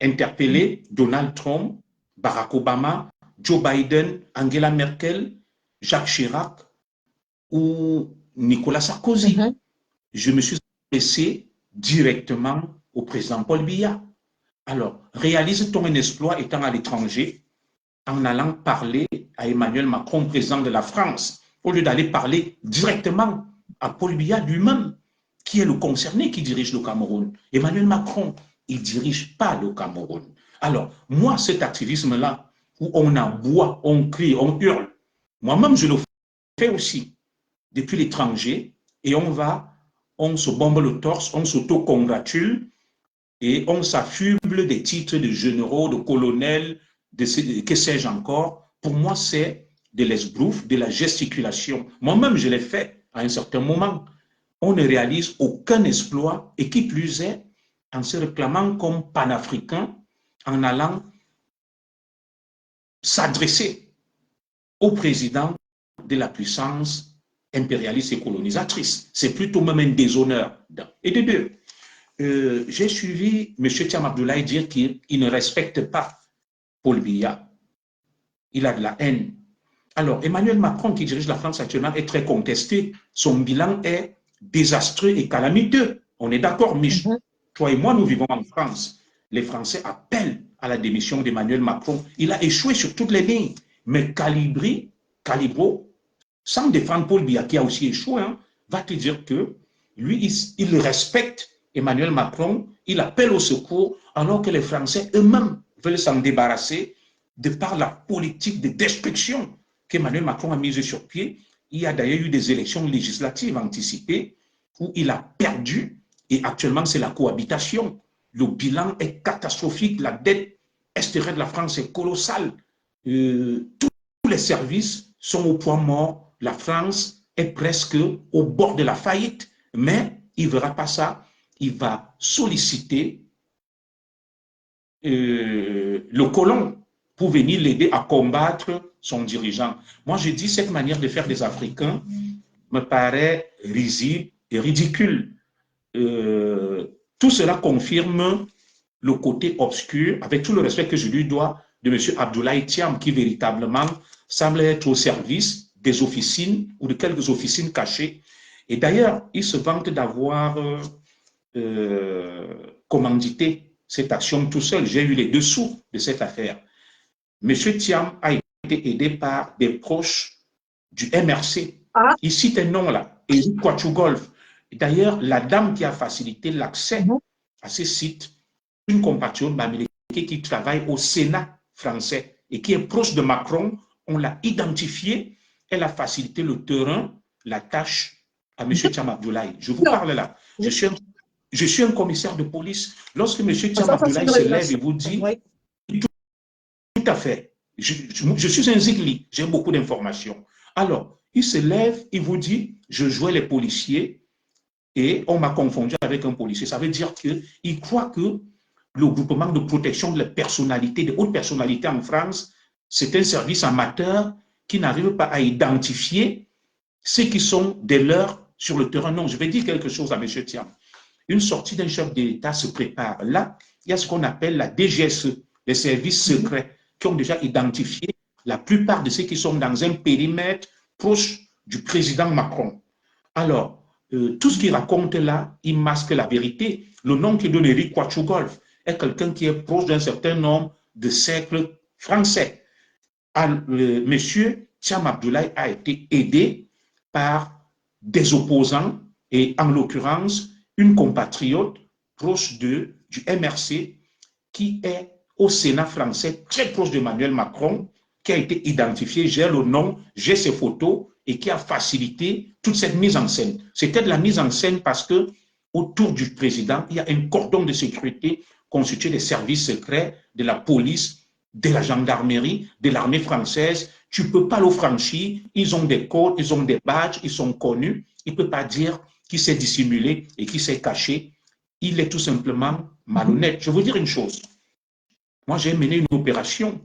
interpeller Donald Trump, Barack Obama, Joe Biden, Angela Merkel, Jacques Chirac ou Nicolas Sarkozy. Je me suis adressé directement au président Paul Biya. Alors, réalise-t-on un exploit étant à l'étranger en allant parler à Emmanuel Macron, président de la France, au lieu d'aller parler directement à Paul Biya lui-même, qui est le concerné, qui dirige le Cameroun? Emmanuel Macron, il ne dirige pas le Cameroun. Alors, moi, cet activisme-là, où on aboie, on crie, on hurle, moi-même, je le fais aussi, depuis l'étranger, et on se bombe le torse, on s'auto-congratule, et on s'affuble des titres de généraux, de colonels, que sais-je encore. Pour moi, c'est de l'esbrouf, de la gesticulation. Moi-même, je l'ai fait à un certain moment. On ne réalise aucun exploit, et qui plus est, en se réclamant comme panafricain, en allant s'adresser au président de la puissance impérialiste et colonisatrice. C'est plutôt même un déshonneur. Et de deux, j'ai suivi M. Thiam Abdoulaye dire qu'il ne respecte pas Paul Biya. Il a de la haine. Alors, Emmanuel Macron, qui dirige la France actuellement, est très contesté. Son bilan est désastreux et calamiteux. On est d'accord, Mich? Toi et moi, nous vivons en France. Les Français appellent à la démission d'Emmanuel Macron. Il a échoué sur toutes les lignes. Mais Calibro, sans défendre Paul Biya, qui a aussi échoué, hein, va te dire que lui, il respecte Emmanuel Macron, il appelle au secours, alors que les Français eux-mêmes veulent s'en débarrasser de par la politique de destruction qu'Emmanuel Macron a mise sur pied. Il y a d'ailleurs eu des élections législatives anticipées où il a perdu et actuellement c'est la cohabitation. Le bilan est catastrophique, la dette extérieure de la France est colossale. Tous les services sont au point mort. La France est presque au bord de la faillite, mais il ne verra pas ça. Il va solliciter le colon pour venir l'aider à combattre son dirigeant. Moi, je dis cette manière de faire des Africains me paraît risible et ridicule. Tout cela confirme le côté obscur, avec tout le respect que je lui dois, de M. Abdoulaye Thiam, qui véritablement semble être au service des officines ou de quelques officines cachées. Et d'ailleurs, il se vante d'avoir commandité cette action tout seul. J'ai eu les dessous de cette affaire. M. Thiam a été aidé par des proches du MRC. Il cite un nom là, Éric Kouachougolf. D'ailleurs, la dame qui a facilité l'accès à ces sites, une compatriote bamileke qui travaille au Sénat français et qui est proche de Macron, on l'a identifiée, elle a facilité le terrain, la tâche à M. Thiam Abdoulaye. Je vous parle là. Je suis un commissaire de police. Lorsque M. Thiam Abdoulaye se lève et vous dit, tout à fait, je suis un zigli, j'ai beaucoup d'informations. Alors, il se lève, il vous dit, je jouais les policiers et on m'a confondu avec un policier. Ça veut dire qu'il croit que le groupement de protection de la personnalité, des hautes personnalités en France, c'est un service amateur qui n'arrive pas à identifier ceux qui sont des leurs sur le terrain. Non, je vais dire quelque chose à M. Thiam. Une sortie d'un chef d'État se prépare. Là, il y a ce qu'on appelle la DGSE, les services secrets, qui ont déjà identifié la plupart de ceux qui sont dans un périmètre proche du président Macron. Alors, tout ce qu'il raconte là, il masque la vérité. Le nom qu'il donne, Éric Kouachougolf, est quelqu'un qui est proche d'un certain nombre de cercles français. Monsieur Thiam Abdoulaye a été aidé par des opposants et en l'occurrence une compatriote proche du MRC qui est au Sénat français, très proche d'Emmanuel Macron, qui a été identifié, j'ai le nom, j'ai ses photos et qui a facilité toute cette mise en scène. C'était de la mise en scène parce que autour du président, il y a un cordon de sécurité constitué des services secrets, de la police, de la gendarmerie, de l'armée française. Tu ne peux pas le franchir. Ils ont des codes, ils ont des badges, ils sont connus. Il ne peut pas dire qui s'est dissimulé et qui s'est caché. Il est tout simplement malhonnête. Je veux dire une chose. Moi, j'ai mené une opération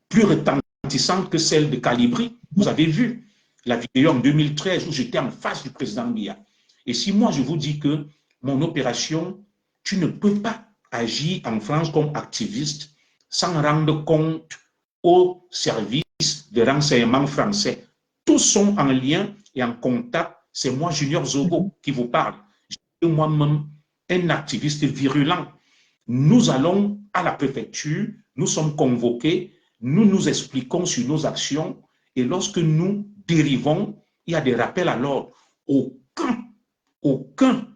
plus retentissante que celle de Calibri. Vous avez vu la vidéo en 2013 où j'étais en face du président Biya. Et si moi, je vous dis que mon opération, tu ne peux pas agir en France comme activiste sans rendre compte aux services de renseignement français. Tous sont en lien et en contact. C'est moi, Junior Zogo, qui vous parle. Je suis moi-même un activiste virulent. Nous allons à la préfecture, nous sommes convoqués, nous nous expliquons sur nos actions et lorsque nous dérivons, il y a des rappels à l'ordre. Aucun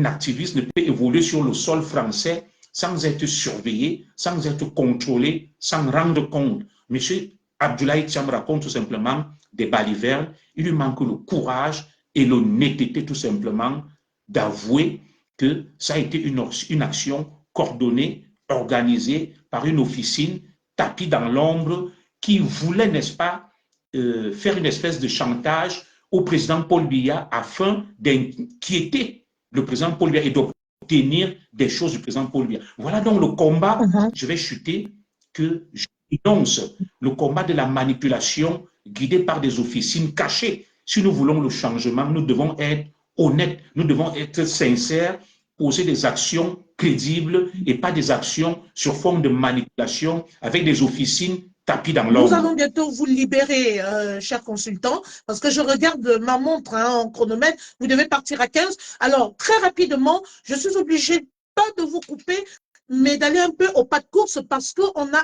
activiste ne peut évoluer sur le sol français sans être surveillé, sans être contrôlé, sans rendre compte. Monsieur Abdoulaye Thiam raconte tout simplement des balivernes. Il lui manque le courage et l'honnêteté tout simplement d'avouer que ça a été une action coordonnée, organisée par une officine tapie dans l'ombre qui voulait, n'est-ce pas, faire une espèce de chantage au président Paul Biya afin d'inquiéter le président Paul Biya et d'obtenir des choses du président Paul Biya. Voilà donc le combat, je vais chuter, que je dénonce, le combat de la manipulation guidée par des officines cachées. Si nous voulons le changement, nous devons être honnêtes, nous devons être sincères, poser des actions crédibles et pas des actions sur forme de manipulation avec des officines tapis dans
Nous allons
l'ombre.
bientôt vous libérer, chers consultants, parce que je regarde ma montre en chronomètre. Vous devez partir à 15. Alors, très rapidement, je suis obligée pas de vous couper, mais d'aller un peu au pas de course parce qu'on a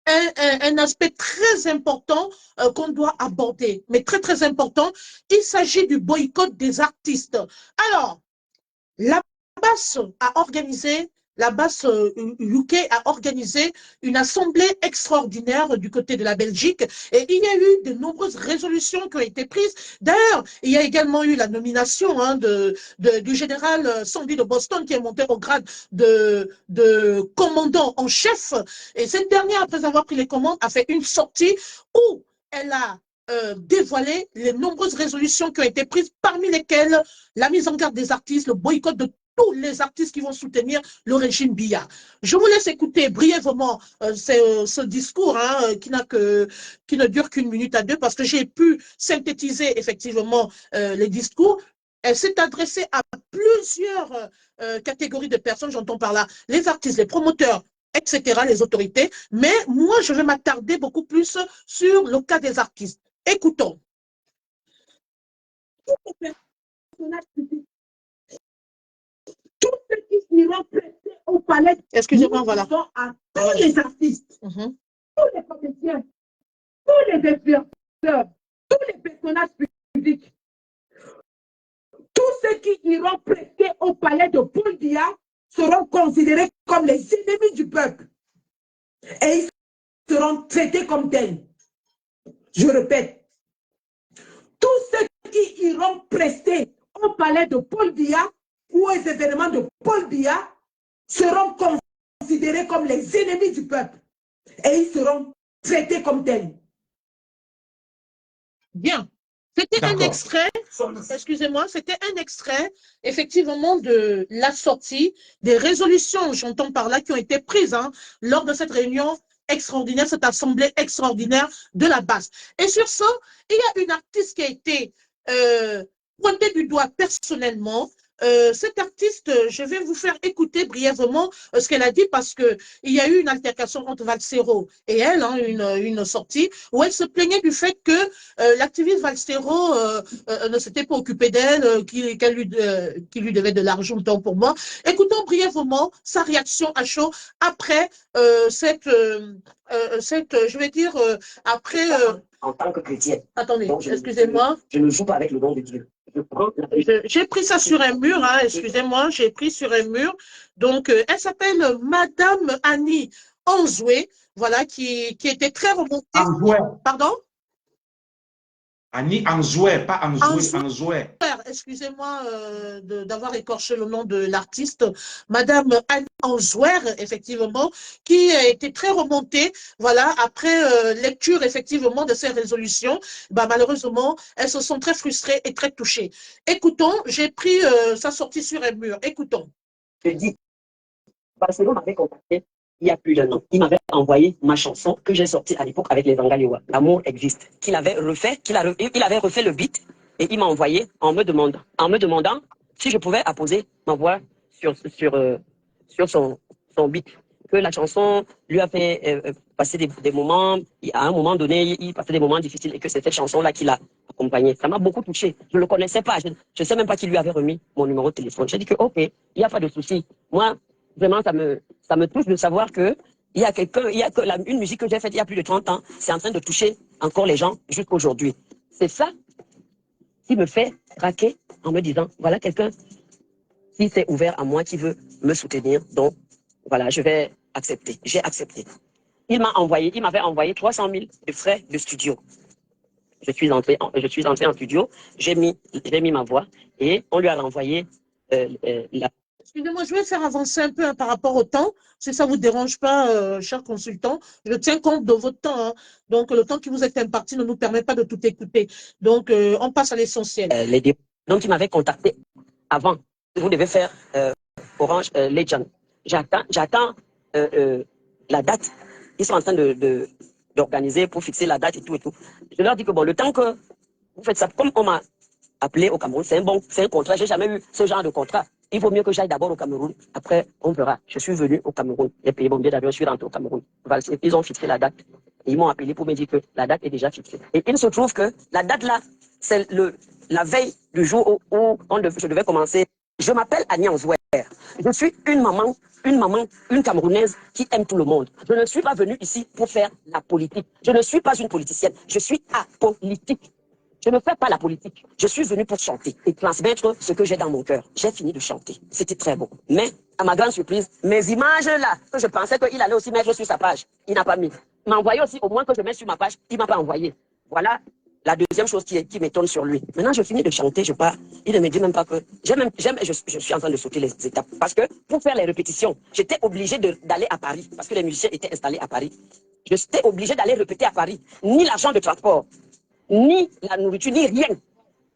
un aspect très important qu'on doit aborder, mais très, très important. Il s'agit du boycott des artistes. Alors, la BAS a organisé, la BAS UK a organisé une assemblée extraordinaire du côté de la Belgique et il y a eu de nombreuses résolutions qui ont été prises. D'ailleurs, il y a également eu la nomination du général Sandy de Boston qui est monté au grade de commandant en chef. Et cette dernière, après avoir pris les commandes, a fait une sortie où elle a dévoilé les nombreuses résolutions qui ont été prises, parmi lesquelles la mise en garde des artistes, le boycott de tous les artistes qui vont soutenir le régime Biya. Je vous laisse écouter brièvement ce discours qui ne dure qu'une minute à deux parce que j'ai pu synthétiser effectivement les discours. Elle s'est adressée à plusieurs catégories de personnes, j'entends par là les artistes, les promoteurs, etc., les autorités. Mais moi, je vais m'attarder beaucoup plus sur le cas des artistes. Écoutons. Tous ceux qui iront prêter au palais, excusez-moi, voilà, à tous les artistes, tous les comédiens, tous les influenceurs, tous les personnages publics, tous ceux qui iront prêter au palais de Paul Biya seront considérés comme les ennemis du peuple et ils seront traités comme tels. Je répète, tous ceux qui iront prester au palais de Paul Biya ou aux événements de Paul Biya seront considérés comme les ennemis du peuple et ils seront traités comme tels. Bien. C'était un extrait, excusez-moi, c'était un extrait, effectivement, de la sortie des résolutions, j'entends par là, qui ont été prises lors de cette réunion extraordinaire, cette assemblée extraordinaire de la BAS. Et sur ça, il y a une artiste qui a été pointée du doigt personnellement. Cette artiste, je vais vous faire écouter brièvement ce qu'elle a dit parce qu'il y a eu une altercation entre Valsero et elle, une sortie, où elle se plaignait du fait que l'activiste Valsero ne s'était pas occupé d'elle, qu'il lui devait de l'argent, autant pour moi. Écoutons brièvement sa réaction à chaud après je vais dire, après...
en tant que chrétienne.
Attendez, excusez-moi.
Je ne joue pas avec le nom de Dieu.
J'ai pris ça sur un mur, excusez-moi, j'ai pris sur un mur. Donc, elle s'appelle Madame Annie Anzoué, voilà, qui était très remontée.
Anzoué.
Pardon?
Annie Anzoué, pas Anzoué, Anzoué.
Excusez-moi d'avoir écorché le nom de l'artiste, Madame Annie Anzoué, effectivement, qui a été très remontée, voilà, après lecture, effectivement, de ces résolutions. Bah, malheureusement, elles se sont très frustrées et très touchées. Écoutons, j'ai pris sa sortie sur un mur. Écoutons.
Je dis, Barcelone m'avait contacté il y a plus d'un an. Il m'avait envoyé ma chanson que j'ai sortie à l'époque avec les Angaliwa. L'amour existe. Qu'il avait refait, il avait refait le beat et il m'a envoyé en me demandant si je pouvais apposer ma voix sur son beat. Que la chanson lui a fait passer des moments, à un moment donné, il passait des moments difficiles et que c'est cette chanson-là qui l'a accompagné. Ça m'a beaucoup touché. Je ne le connaissais pas. Je ne sais même pas qui lui avait remis mon numéro de téléphone. J'ai dit que, ok, il n'y a pas de souci. Moi, vraiment, ça me touche de savoir que il y a une musique que j'ai faite il y a plus de 30 ans, c'est en train de toucher encore les gens jusqu'aujourd'hui. C'est ça qui me fait craquer en me disant, voilà quelqu'un qui s'est ouvert à moi, qui veut me soutenir. Donc, voilà, je vais accepter. J'ai accepté. Il m'avait envoyé 300 000 de frais de studio. Je suis entré en studio, j'ai mis ma voix et on lui a renvoyé la...
Excusez-moi, je vais faire avancer un peu par rapport au temps, si ça ne vous dérange pas, cher consultant. Je tiens compte de votre temps. Donc, le temps qui vous est imparti ne nous permet pas de tout écouter. Donc, on passe à l'essentiel.
Donc, il m'avait contacté avant. Vous devez faire Orange Legend. J'attends la date. Ils sont en train d'organiser pour fixer la date et tout et tout. Je leur dis que bon, le temps que vous faites ça, comme on m'a appelé au Cameroun, c'est un contrat. J'ai jamais eu ce genre de contrat. Il vaut mieux que j'aille d'abord au Cameroun. Après, on verra. Je suis venu au Cameroun. J'ai payé mon billet d'avion, je suis rentré au Cameroun. Ils ont fixé la date. Et ils m'ont appelé pour me dire que la date est déjà fixée. Et il se trouve que la date là, c'est la veille du jour où je devais commencer. Je m'appelle Annie Anzouer. Je suis une maman, une Camerounaise qui aime tout le monde. Je ne suis pas venue ici pour faire la politique. Je ne suis pas une politicienne. Je suis apolitique. Je ne fais pas la politique. Je suis venue pour chanter et transmettre ce que j'ai dans mon cœur. J'ai fini de chanter. C'était très beau. Mais, à ma grande surprise, mes images là, que je pensais qu'il allait aussi mettre sur sa page, il n'a pas mis. Il m'a envoyé aussi, au moins que je mette sur ma page, il ne m'a pas envoyé. Voilà la deuxième chose qui m'étonne sur lui. Maintenant, je finis de chanter, je pars. Il ne me dit même pas que... Je suis en train de sauter les étapes. Parce que pour faire les répétitions, j'étais obligé d'aller à Paris. Parce que les musiciens étaient installés à Paris. J'étais obligé d'aller répéter à Paris. Ni l'argent de transport, ni la nourriture, ni rien.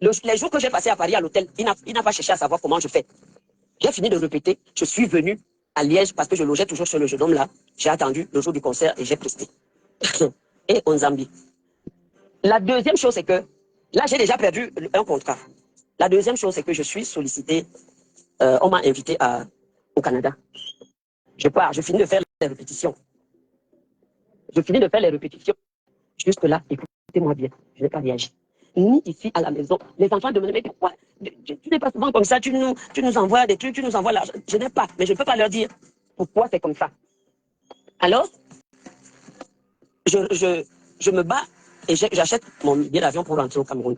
Les jours que j'ai passé à Paris à l'hôtel, il n'a pas cherché à savoir comment je fais. J'ai fini de répéter. Je suis venu à Liège parce que je logeais toujours sur le jeune homme là. J'ai attendu le jour du concert et j'ai presté. Et en Zambie. La deuxième chose, c'est que, là, j'ai déjà perdu un contrat. La deuxième chose, c'est que je suis sollicité. On m'a invité au Canada. Je pars, je finis de faire les répétitions. Jusque là, écoutez-moi bien, je n'ai pas réagi. Ni ici à la maison. Les enfants demandaient, mais pourquoi tu n'es pas souvent comme ça, tu nous envoies des trucs, tu nous envoies l'argent. Je n'ai pas, mais je ne peux pas leur dire pourquoi c'est comme ça. Alors, je me bats et j'achète mon billet d'avion pour rentrer au Cameroun.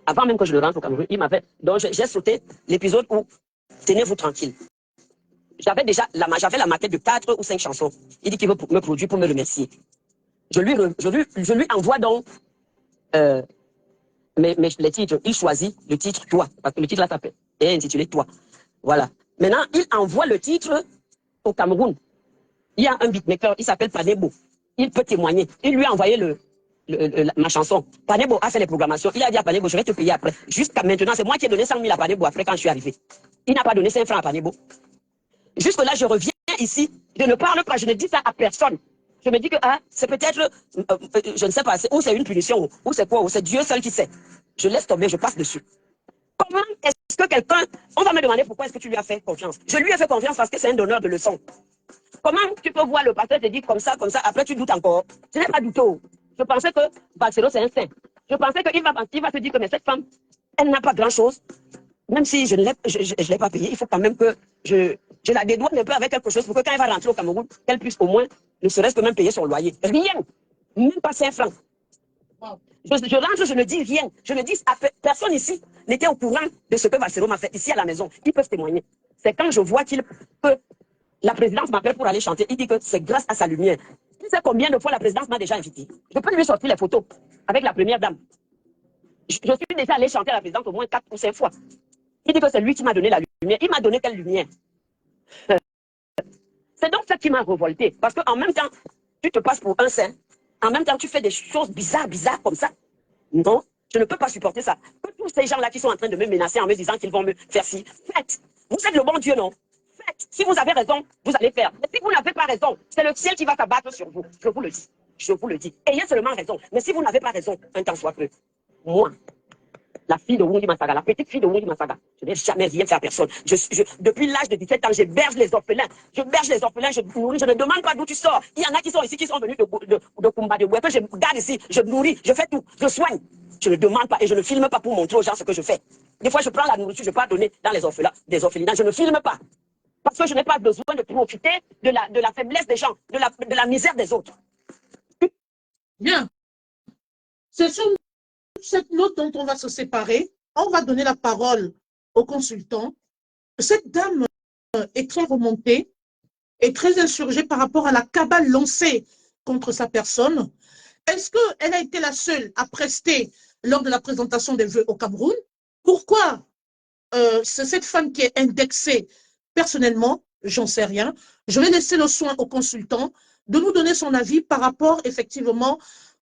Avant même que je ne rentre au Cameroun, il m'avait... Donc j'ai sauté l'épisode où tenez-vous tranquille. J'avais déjà la maquette de 4 ou 5 chansons. Il dit qu'il veut me produire pour me remercier. Je lui envoie donc les titres. Il choisit le titre Toi, parce que le titre là est intitulé Toi. Voilà. Maintenant, il envoie le titre au Cameroun. Il y a un beatmaker, il s'appelle Panebo. Il peut témoigner. Il lui a envoyé ma chanson. Panebo a fait les programmations. Il a dit à Panebo, je vais te payer après. Jusqu'à maintenant, c'est moi qui ai donné 100 000 à Panebo après quand je suis arrivé. Il n'a pas donné 5 francs à Panebo. Jusque là, je reviens ici. Je ne parle pas, je ne dis ça à personne. Je me dis que c'est peut-être, je ne sais pas, ou c'est une punition, ou c'est quoi, ou c'est Dieu seul qui sait. Je laisse tomber, je passe dessus. Comment est-ce que quelqu'un, on va me demander pourquoi est-ce que tu lui as fait confiance. Je lui ai fait confiance parce que c'est un donneur de leçons. Comment tu peux voir le pasteur te dire comme ça, après tu doutes encore. Je n'ai pas douté. Je pensais que Valsero c'est un saint. Je pensais qu'il va te dire que mais cette femme, elle n'a pas grand-chose. Même si je ne l'ai pas payée, il faut quand même que je la dédouane un peu avec quelque chose pour que quand elle va rentrer au Cameroun, qu'elle puisse au moins, ne serait-ce que même payer son loyer. Rien. Même pas 5 francs. Je rentre, je ne dis rien. Je ne dis à personne ici n'était au courant de ce que Valsero m'a fait ici à la maison. Ils peuvent témoigner. C'est quand je vois que la présidence m'appelle pour aller chanter. Il dit que c'est grâce à sa lumière. Tu sais combien de fois la présidence m'a déjà invité? Je peux lui sortir les photos avec la première dame. Je suis déjà allé chanter à la présidence au moins 4 ou 5 fois. Il dit que c'est lui qui m'a donné la lumière. Il m'a donné quelle lumière? C'est donc ça qui m'a révolté. Parce qu'en même temps, tu te passes pour un saint. En même temps, tu fais des choses bizarres comme ça. Non, je ne peux pas supporter ça. Que tous ces gens-là qui sont en train de me menacer en me disant qu'ils vont me faire ci, faites. Vous êtes le bon Dieu, non? Faites. Si vous avez raison, vous allez faire. Mais si vous n'avez pas raison, c'est le ciel qui va s'abattre sur vous. Je vous le dis. Je vous le dis. Ayez seulement raison. Mais si vous n'avez pas raison, un temps soit peu. Moi, la fille de Wungi Masaga, la petite fille de Wungi Masaga, je n'ai jamais rien fait à personne. Depuis l'âge de 17 ans, je berge les orphelins. Je nourris, je ne demande pas d'où tu sors. Il y en a qui sont ici, qui sont venus de Kumba de Boué, que je garde ici, je nourris, je fais tout, je soigne. Je ne demande pas et je ne filme pas pour montrer aux gens ce que je fais. Des fois, je prends la nourriture, je peux donner dans les orphelinats, je ne filme pas. Parce que je n'ai pas besoin de profiter de la faiblesse des gens, de la misère des autres.
Bien. C'est sur cette note dont on va se séparer. On va donner la parole au consultant. Cette dame est très remontée et très insurgée par rapport à la cabale lancée contre sa personne. Est-ce qu'elle a été la seule à prester lors de la présentation des vœux au Cameroun? Pourquoi c'est cette femme qui est indexée? Personnellement, j'en sais rien. Je vais laisser le soin au consultant de nous donner son avis par rapport effectivement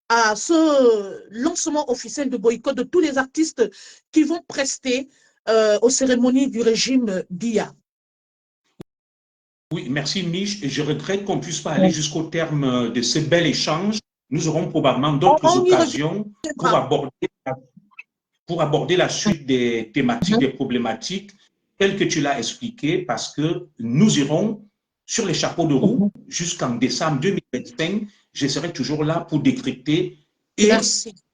à ce lancement officiel de boycott de tous les artistes qui vont prester aux cérémonies du régime Biya.
Oui, merci Mich. Je regrette qu'on ne puisse pas aller jusqu'au terme de ce bel échange. Nous aurons probablement d'autres occasions pour aborder la suite des thématiques, des problématiques telles que tu l'as expliqué, parce que nous irons sur les chapeaux de roue jusqu'en décembre 2025. Je serai toujours là pour décrypter et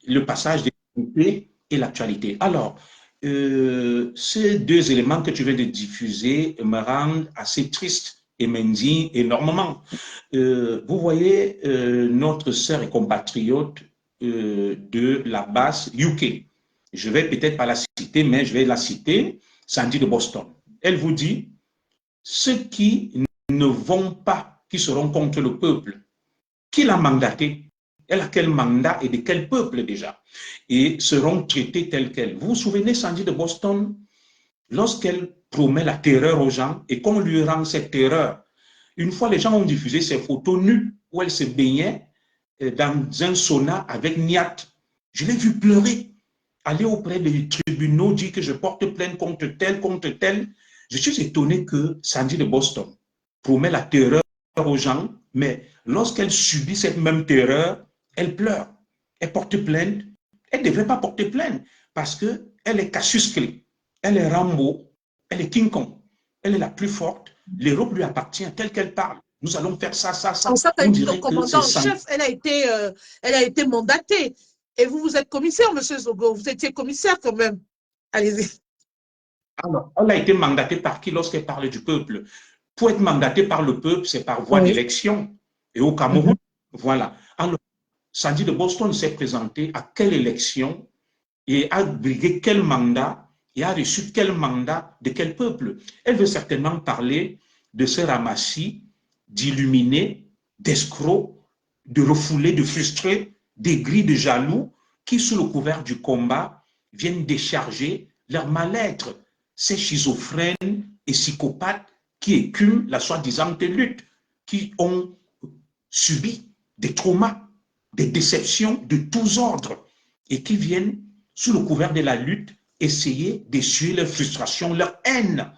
le passage des actualités et l'actualité. Alors, ces deux éléments que tu viens de diffuser me rendent assez triste et m'indignent énormément. Vous voyez notre sœur et compatriote de la base UK. Je vais peut-être pas la citer, mais je vais la citer, Sandy de Boston. Elle vous dit, ceux qui ne vont pas, qui seront contre le peuple, qui l'a mandaté, elle a quel mandat et de quel peuple déjà, et seront traités tels quels. Vous vous souvenez, Sandy de Boston, lorsqu'elle promet la terreur aux gens et qu'on lui rend cette terreur, une fois les gens ont diffusé ces photos nues où elle se baignait dans un sauna avec Niat. Je l'ai vu pleurer, aller auprès des tribunaux, dire que je porte plainte contre tel, contre tel. Je suis étonné que Sandy de Boston promet la terreur aux gens, mais lorsqu'elle subit cette même terreur, elle pleure, elle porte plainte. Elle ne devrait pas porter plainte parce qu'elle est Cassius Clay, elle est Rambo, elle est King Kong, elle est la plus forte. L'Europe lui appartient telle qu'elle parle. Nous allons faire ça, ça, ça.
On dirait commandant en chef, elle a été mandatée. Et vous, vous êtes commissaire, monsieur Zogo. Vous étiez commissaire quand même. Allez-y.
Alors, elle a été mandatée par qui lorsqu'elle parle du peuple? Pour être mandatée par le peuple, c'est par voie d'élection. Et au Cameroun, voilà. Alors, Sandy de Boston s'est présentée à quelle élection et a brigué quel mandat et a reçu quel mandat de quel peuple? Elle veut certainement parler de ce ramassis d'illuminés, d'escrocs, de refoulés, de frustrés, d'aigris, de jaloux qui, sous le couvert du combat, viennent décharger leur mal-être. Ces schizophrènes et psychopathes qui écument la soi-disant lutte, qui ont subi des traumas, des déceptions de tous ordres et qui viennent, sous le couvert de la lutte, essayer d'essuyer leur frustration, leur haine.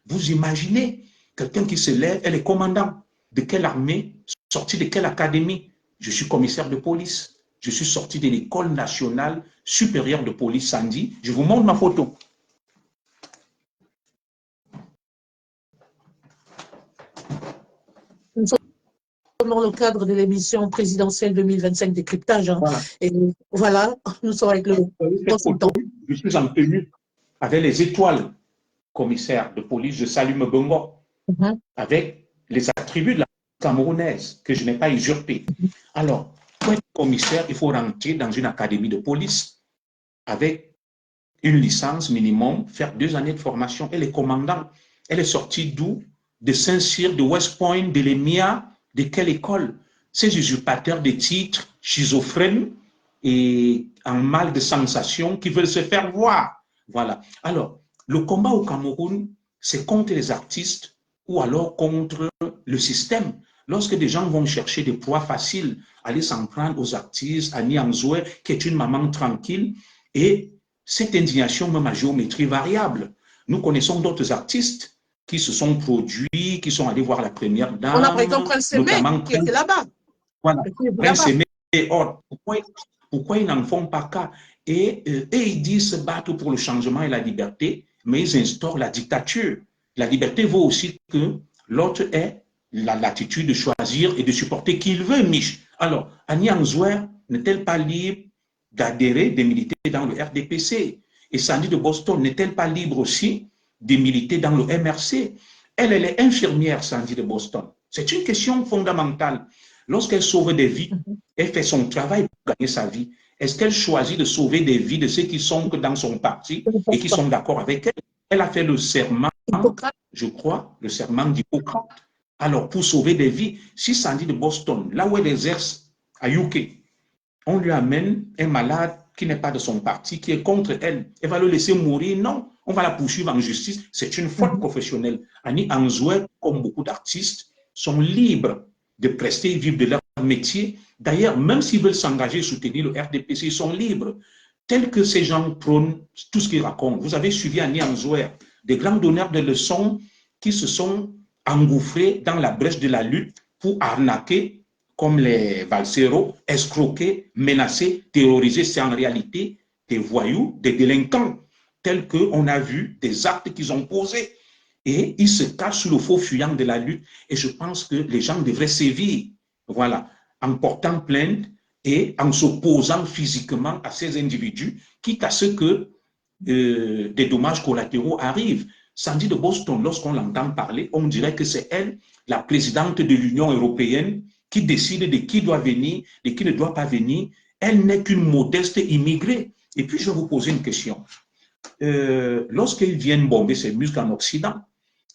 Vous imaginez quelqu'un qui se lève, elle est commandant de quelle armée, sorti de quelle académie? Je suis commissaire de police. Je suis sorti de l'école nationale supérieure de police Sandy. Je vous montre ma photo.
Nous sommes dans le cadre de l'émission présidentielle 2025 décryptage. Hein. Voilà. Et voilà, nous sommes avec le consultant.
Je suis en tenue avec les étoiles commissaire de police, je salue Mbongo, avec les attributs de la camerounaise que je n'ai pas usurpés. Alors, pour être commissaire, il faut rentrer dans une académie de police avec une licence minimum, faire 2 années de formation. Elle est commandant. Elle est sortie d'où? De Saint-Cyr, de West Point, de l'EMIA, de quelle école? Ces usurpateurs de titres, schizophrènes et en mal de sensation qui veulent se faire voir. Voilà. Alors, le combat au Cameroun, c'est contre les artistes ou alors contre le système. Lorsque des gens vont chercher des proies faciles, aller s'en prendre aux artistes, Annie Anzoué, qui est une maman tranquille, et cette indignation même à géométrie variable. Nous connaissons d'autres artistes qui se sont produits, qui sont allés voir la première dame.
On a par exemple Prince Aimé, qui était là-bas.
Voilà, Prince Aimé et autres. Pourquoi ils n'en font pas cas? Et ils disent se battre pour le changement et la liberté, mais ils instaurent la dictature. La liberté vaut aussi que l'autre ait la latitude de choisir et de supporter qui il veut, Mich. Alors, Annie Anzoué n'est-elle pas libre d'adhérer, de militer dans le RDPC? Et Sandy de Boston n'est-elle pas libre aussi de militer dans le MRC? Elle est infirmière, Sandy de Boston. C'est une question fondamentale. Lorsqu'elle sauve des vies, elle fait son travail pour gagner sa vie. Est-ce qu'elle choisit de sauver des vies de ceux qui sont dans son parti et qui sont d'accord avec elle? Elle a fait le serment, je crois, le serment d'Hippocrate. Alors, pour sauver des vies, si Sandy de Boston, là où elle exerce à UK, on lui amène un malade qui n'est pas de son parti, qui est contre elle, elle va le laisser mourir? Non, on va la poursuivre en justice. C'est une faute professionnelle. Annie Anzoué, comme beaucoup d'artistes, sont libres de prester et vivre de leur métier. D'ailleurs, même s'ils veulent s'engager et soutenir le RDPC, ils sont libres. Tel que ces gens prônent tout ce qu'ils racontent. Vous avez suivi Annie Anzoué, des grands donneurs de leçons qui se sont engouffrés dans la brèche de la lutte pour arnaquer, comme les valseros, escroquer, menacer, terroriser. C'est en réalité des voyous, des délinquants, tels qu'on a vu des actes qu'ils ont posés. et ils se cachent sous le faux fuyant de la lutte. Et je pense que les gens devraient sévir, voilà, en portant plainte et en s'opposant physiquement à ces individus, quitte à ce que des dommages collatéraux arrivent. Sandy de Boston, lorsqu'on l'entend parler, on dirait que c'est elle, la présidente de l'Union européenne, qui décide de qui doit venir, de qui ne doit pas venir. Elle n'est qu'une modeste immigrée. Et puis, je vais vous poser une question. Lorsqu'ils viennent bomber ces muscles en Occident,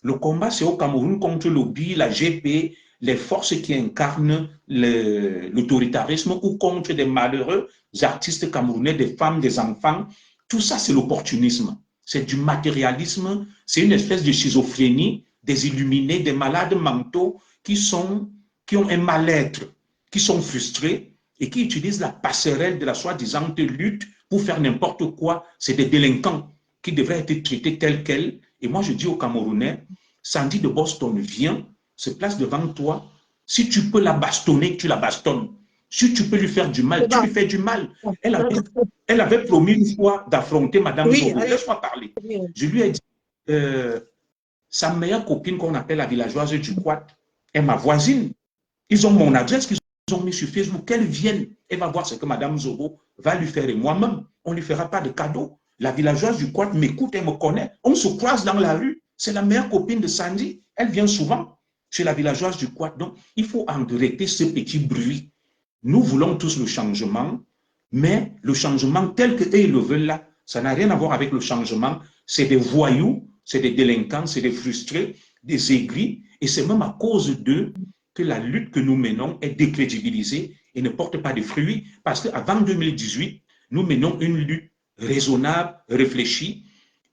le combat, c'est au Cameroun contre l'OBI, la GP, les forces qui incarnent l'autoritarisme ou contre des malheureux artistes camerounais, des femmes, des enfants. Tout ça, c'est l'opportunisme. C'est du matérialisme. C'est une espèce de schizophrénie des illuminés, des malades mentaux qui ont un mal-être, qui sont frustrés et qui utilisent la passerelle de la soi-disant lutte pour faire n'importe quoi. C'est des délinquants qui devraient être traités tels quels. Et moi, je dis aux Camerounais, Sandy de Boston vient, se place devant toi. Si tu peux la bastonner, tu la bastonnes. Si tu peux lui faire du mal, tu lui fais du mal. Elle avait promis une fois d'affronter Madame Zobo. Laisse-moi parler. Je lui ai dit, sa meilleure copine qu'on appelle la villageoise du Quad est ma voisine. Ils ont mon adresse qu'ils ont mis sur Facebook. Qu'elle vienne, elle va voir ce que Madame Zobo va lui faire. Et moi-même, on ne lui fera pas de cadeau. La villageoise du Quad m'écoute, elle me connaît. On se croise dans la rue. C'est la meilleure copine de Sandy. Elle vient souvent chez la villageoise du Quad. Donc, il faut arrêter ce petit bruit. Nous voulons tous le changement, mais le changement tel qu'eux le veulent là, ça n'a rien à voir avec le changement. C'est des voyous, c'est des délinquants, c'est des frustrés, des aigris. Et c'est même à cause d'eux que la lutte que nous menons est décrédibilisée et ne porte pas de fruits. Parce qu'avant 2018, nous menons une lutte raisonnable, réfléchie.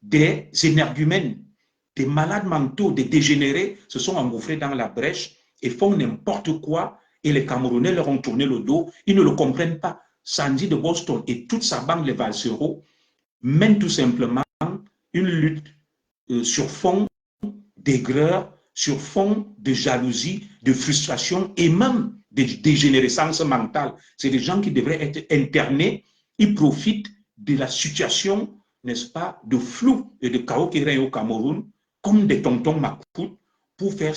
Des énergumènes, des malades mentaux, des dégénérés se sont engouffrés dans la brèche et font n'importe quoi. Et les Camerounais leur ont tourné le dos. Ils ne le comprennent pas. Sandy de Boston et toute sa bande, les Valsereaux, mènent tout simplement une lutte sur fond d'aigreur, sur fond de jalousie, de frustration et même de dégénérescence mentale. C'est des gens qui devraient être internés. Ils profitent de la situation, n'est-ce pas, de flou et de chaos qui règne au Cameroun, comme des tontons macoutes, pour faire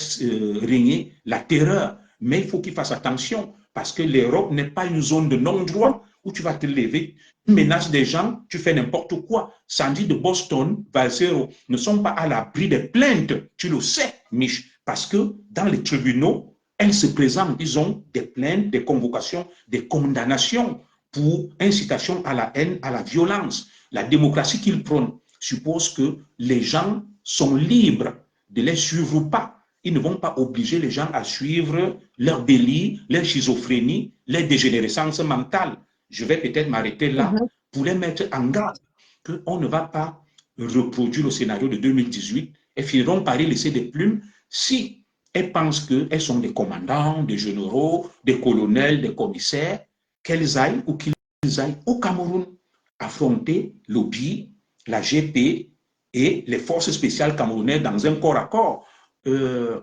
régner la terreur. Mais il faut qu'ils fassent attention, parce que l'Europe n'est pas une zone de non-droit où tu vas te lever, tu menaces des gens, tu fais n'importe quoi. Sandy de Boston, Valsero, ne sont pas à l'abri des plaintes. Tu le sais, Mich, parce que dans les tribunaux, elles se présentent, ils ont des plaintes, des convocations, des condamnations pour incitation à la haine, à la violence. La démocratie qu'ils prônent suppose que les gens sont libres de les suivre ou pas. Ils ne vont pas obliger les gens à suivre leur délit, leur schizophrénie, leur dégénérescence mentale. Je vais peut-être m'arrêter là pour les mettre en garde qu'on ne va pas reproduire le scénario de 2018 et finiront par y laisser des plumes si elles pensent qu'elles sont des commandants, des généraux, des colonels, des commissaires, qu'elles aillent ou qu'ils aillent au Cameroun affronter l'OBI, la GP et les forces spéciales camerounaises dans un corps à corps.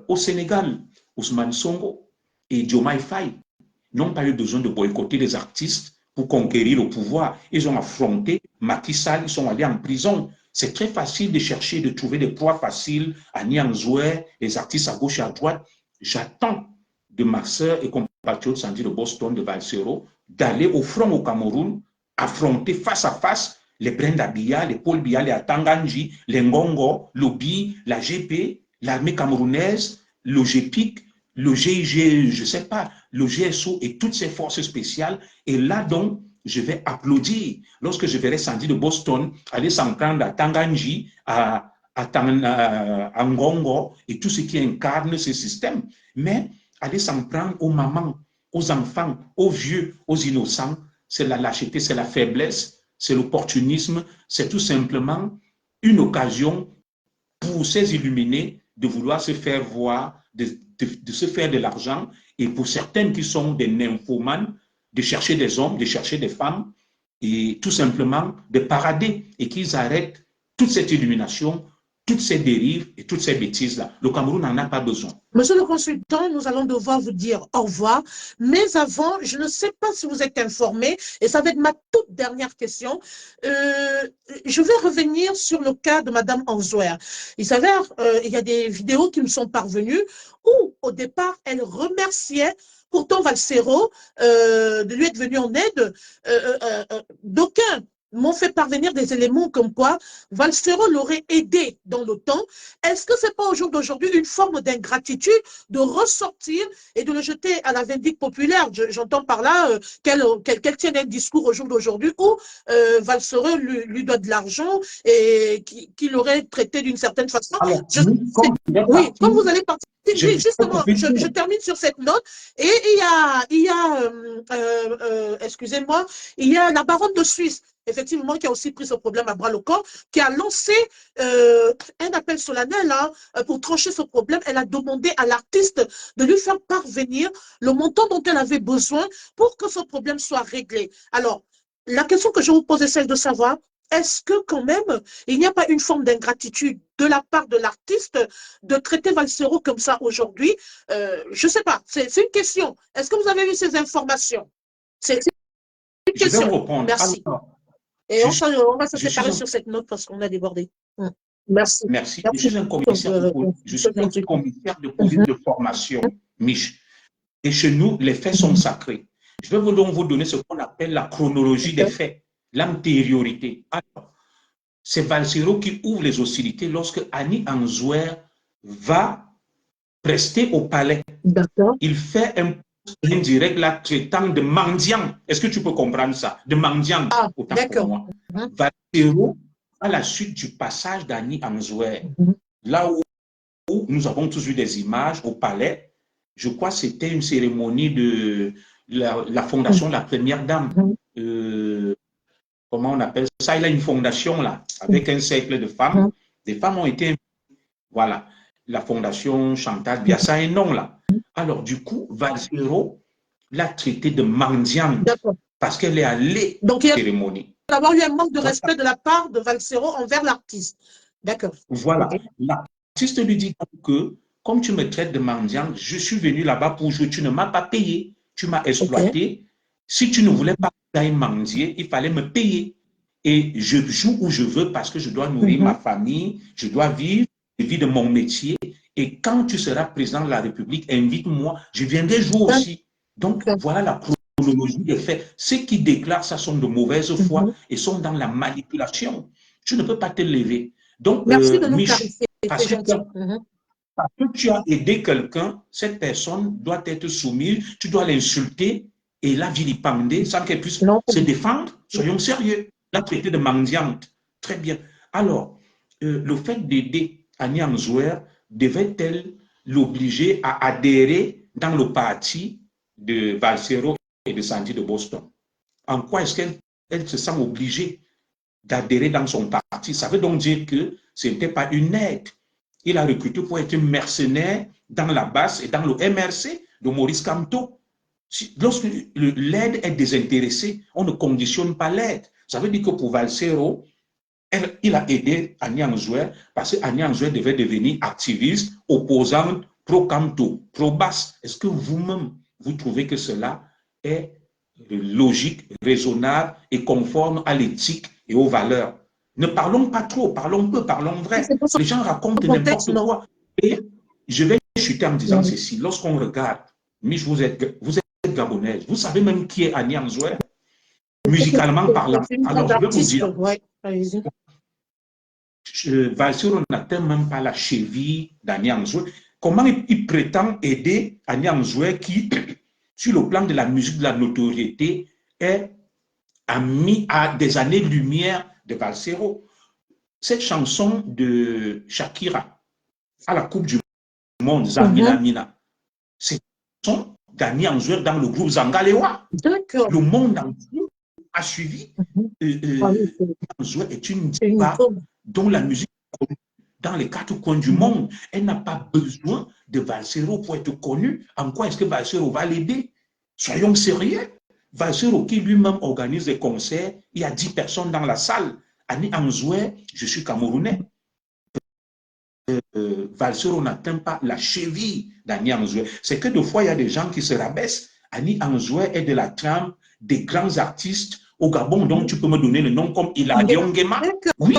Au Sénégal, Ousmane Sonko et Diomaye Faye n'ont pas eu besoin de boycotter les artistes pour conquérir le pouvoir. Ils ont affronté Macky Sall, ils sont allés en prison. C'est très facile de chercher, de trouver des proies faciles à Nianzoué, les artistes à gauche et à droite. J'attends de ma sœur et compatriote Sandy de Boston, de Valsero, d'aller au front au Cameroun, affronter face à face les Brenda Biya, les Paul Biya, les Atanganji, les Ngongo, l'OBI, la GP, l'armée camerounaise, le GPIC, le GIG, je ne sais pas, le GSO et toutes ces forces spéciales. Et là, donc, je vais applaudir lorsque je verrai Sandy de Boston aller s'en prendre à Tanganji, à Ngongo et tout ce qui incarne ce système. Mais aller s'en prendre aux mamans, aux enfants, aux vieux, aux innocents, c'est la lâcheté, c'est la faiblesse, c'est l'opportunisme, c'est tout simplement une occasion pour ces illuminés de vouloir se faire voir, de se faire de l'argent, et pour certaines qui sont des nymphomanes, de chercher des hommes, de chercher des femmes, et tout simplement de parader, et qu'ils arrêtent toute cette illumination toutes ces dérives et toutes ces bêtises-là. Le Cameroun n'en a pas besoin.
Monsieur le consultant, nous allons devoir vous dire au revoir. Mais avant, je ne sais pas si vous êtes informé, et ça va être ma toute dernière question. Je vais revenir sur le cas de Madame Anzouer. Il s'avère, il y a des vidéos qui me sont parvenues où, au départ, elle remerciait pourtant Valsero de lui être venu en aide. D'aucuns m'ont fait parvenir des éléments comme quoi Valsero l'aurait aidé dans l'OTAN. Est-ce que ce n'est pas au jour d'aujourd'hui une forme d'ingratitude de ressortir et de le jeter à la vindicte populaire? J'entends par là qu'elle tienne un discours au jour d'aujourd'hui où Valsero lui doit de l'argent et qu'il aurait traité d'une certaine façon.
Alors,
oui, comme vous allez partir. Justement, je termine sur cette note. Et excusez-moi, il y a la baronne de Suisse, effectivement, qui a aussi pris ce problème à bras le corps, qui a lancé un appel solennel pour trancher ce problème. Elle a demandé à l'artiste de lui faire parvenir le montant dont elle avait besoin pour que ce problème soit réglé. Alors, la question que je vous pose est celle de savoir, est-ce que quand même, il n'y a pas une forme d'ingratitude de la part de l'artiste de traiter Valsero comme ça aujourd'hui? Je ne sais pas, c'est une question. Est-ce que vous avez eu ces informations? C'est une question.
Je vais vous répondre.
Merci.
Alors,
et on va se séparer sur cette note parce qu'on a débordé. Merci.
Merci. Je suis un commissaire de police de formation, Mich. Et chez nous, les faits sont sacrés. Je vais donc vous donner ce qu'on appelle la chronologie des faits, l'antériorité. Alors, c'est Valsero qui ouvre les hostilités lorsque Annie Anzouer va prester au palais. Il fait un indirect la traitant de mendiant. Est-ce que tu peux comprendre ça? De mendiant, autant pour moi. Valsero, à la suite du passage d'Annie Anzouer, là où nous avons tous vu des images au palais, je crois que c'était une cérémonie de la fondation de la première dame. Comment on appelle ça? Il a une fondation là, avec un cercle de femmes. Des femmes ont été... Voilà, la fondation Chantal Biassa et non là. Alors du coup, Valsero l'a traité de mendiante parce qu'elle est allée à la cérémonie.
Il y a d'abord eu un manque de respect de la part de Valsero envers l'artiste. D'accord.
Voilà. L'artiste lui dit que, comme tu me traites de mendiante, je suis venu là-bas pour jouer. Tu ne m'as pas payé. Tu m'as exploité. Si tu ne voulais pas mendier, il fallait me payer. Et je joue où je veux parce que je dois nourrir ma famille. Je dois vivre la vie de mon métier. Et quand tu seras président de la République, invite-moi. Je viendrai jouer aussi. Donc, voilà la chronologie des faits. Ceux qui déclarent ça sont de mauvaise foi et sont dans la manipulation. Tu ne peux pas te lever. Donc,
merci de nous clarifier.
parce que tu as aidé quelqu'un, cette personne doit être soumise, tu dois l'insulter et la vilipender sans qu'elle puisse se défendre. Soyons sérieux. La traiter de mendiante. Très bien. Alors, le fait d'aider Annie Anzouer, devait-elle l'obliger à adhérer dans le parti de Valsero et de Sandy de Boston? En quoi est-ce qu'elle se sent obligée d'adhérer dans son parti? Ça veut donc dire que ce n'était pas une aide. Il a recruté pour être mercenaire dans la base et dans le MRC de Maurice Kamto. Lorsque l'aide est désintéressée, on ne conditionne pas l'aide. Ça veut dire que pour Valsero, il a aidé Annie Anzouer parce qu'Annie Anzouer devait devenir activiste, opposante, pro-Kamto, pro-Basse. Est-ce que vous-même, vous trouvez que cela est logique, raisonnable et conforme à l'éthique et aux valeurs? Ne parlons pas trop, parlons peu, parlons vrai. Les gens racontent n'importe quoi. Et je vais chuter en disant ceci. Lorsqu'on regarde, Mich, vous êtes gabonaise, vous savez même qui est Annie Anzouer? Musicalement parlant. Alors, je vais vous dire, Valsero n'atteint même pas la cheville d'Annie Anzouer. Comment il prétend aider Annie Anzouer qui, sur le plan de la musique, de la notoriété, est mis à des années-lumière de Valsero? Cette chanson de Shakira à la Coupe du Monde, Zamina Mina, c'est une chanson d'Annie Anzouer dans le groupe Zangalewa. Le monde entier a suivi. Anzouer est une diva dont la musique est connue dans les 4 coins du monde. Elle n'a pas besoin de Valsero pour être connue. En quoi est-ce que Valsero va l'aider? Soyons sérieux. Valsero qui lui-même organise des concerts, il y a 10 personnes dans la salle. Annie Anzouer, je suis Camerounais. Valsero n'atteint pas la cheville d'Annie Anzoué. C'est que des fois, il y a des gens qui se rabaissent. Annie Anzoué est de la trame des grands artistes au Gabon, dont tu peux me donner le nom comme Hilarion Nguema. Oui,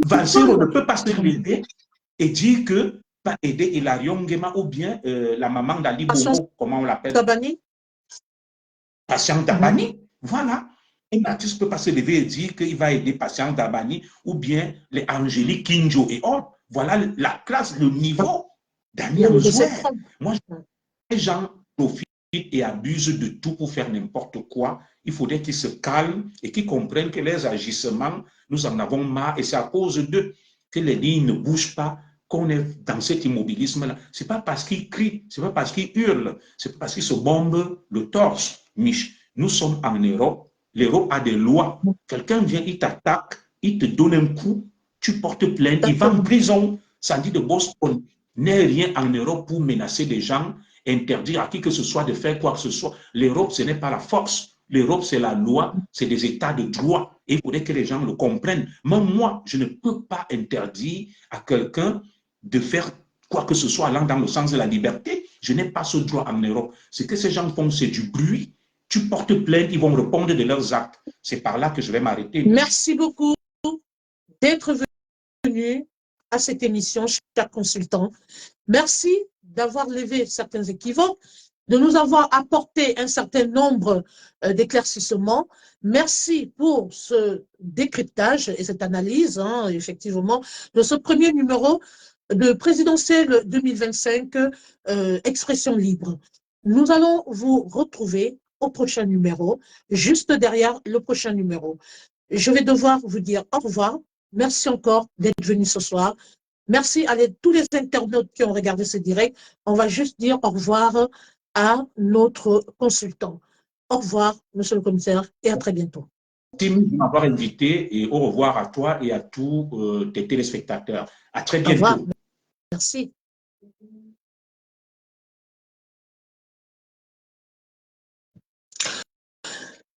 Valsero ne peut pas se lever et dire que va aider Hilarion Nguema ou bien la maman d'Ali Bongo, comment on l'appelle?
Tabani.
Patience Tabani. Voilà. Un artiste ne peut pas se lever et dire qu'il va aider Patience Tabani ou bien les Angélique Kidjo et autres. Voilà la classe, le niveau d'Annie Anzoué. Moi, les gens profitent et abusent de tout pour faire n'importe quoi. Il faudrait qu'ils se calment et qu'ils comprennent que les agissements, nous en avons marre et c'est à cause d'eux que les lignes ne bougent pas, qu'on est dans cet immobilisme-là. Ce n'est pas parce qu'ils crient, ce n'est pas parce qu'ils hurlent, c'est parce qu'ils se bombent le torse, Mich. Nous sommes en Europe. L'Europe a des lois. Quelqu'un vient, il t'attaque, il te donne un coup, tu portes plainte, il va en prison. Sandy de Boston n'est rien en Europe pour menacer les gens, interdire à qui que ce soit de faire quoi que ce soit. L'Europe, ce n'est pas la force. L'Europe, c'est la loi, c'est des états de droit. Et il faudrait que les gens le comprennent. Même moi, je ne peux pas interdire à quelqu'un de faire quoi que ce soit allant dans le sens de la liberté. Je n'ai pas ce droit en Europe. Ce que ces gens font, c'est du bruit. Tu portes plainte, ils vont répondre de leurs actes. C'est par là que je vais m'arrêter.
Merci beaucoup d'être venu à cette émission, cher consultant. Merci d'avoir levé certains équivoques, de nous avoir apporté un certain nombre d'éclaircissements. Merci pour ce décryptage et cette analyse, effectivement, de ce premier numéro de présidentielle 2025, Expression libre. Nous allons vous retrouver au prochain numéro, juste derrière le prochain numéro. Je vais devoir vous dire au revoir. Merci encore d'être venu ce soir. Merci à tous les internautes qui ont regardé ce direct. On va juste dire au revoir à notre consultant. Au revoir, monsieur le commissaire, et à très bientôt.
Merci de m'avoir invité et au revoir à toi et à tous tes téléspectateurs. À très bientôt.
Au revoir. Merci.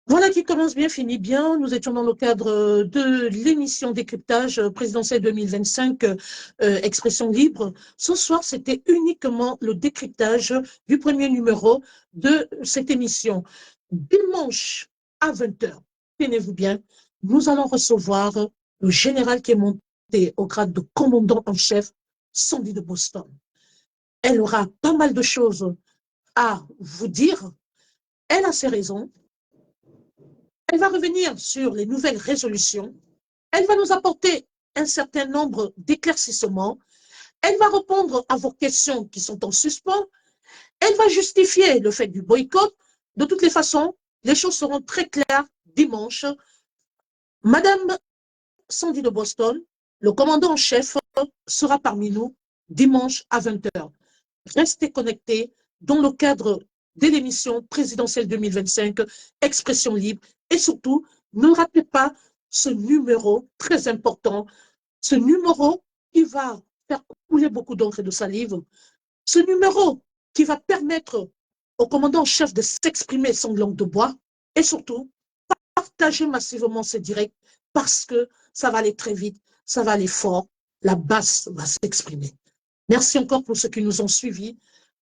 Voilà qui commence bien, finit bien. Nous étions dans le cadre de l'émission décryptage présidentielle 2025, Expression libre. Ce soir, c'était uniquement le décryptage du premier numéro de cette émission. Dimanche à 20h, tenez-vous bien, nous allons recevoir le général qui est monté au grade de commandant en chef, Sandy de Boston. Elle aura pas mal de choses à vous dire. Elle a ses raisons. Elle va revenir sur les nouvelles résolutions. Elle va nous apporter un certain nombre d'éclaircissements. Elle va répondre à vos questions qui sont en suspens. Elle va justifier le fait du boycott. De toutes les façons, les choses seront très claires dimanche. Madame Sandy de Boston, le commandant en chef, sera parmi nous dimanche à 20h. Restez connectés dans le cadre de l'émission présidentielle 2025, Expression libre. Et surtout, ne ratez pas ce numéro très important, ce numéro qui va faire couler beaucoup d'encre et de salive, ce numéro qui va permettre au commandant en chef de s'exprimer sans langue de bois et surtout, partagez massivement ce direct parce que ça va aller très vite, ça va aller fort, la base va s'exprimer. Merci encore pour ceux qui nous ont suivis.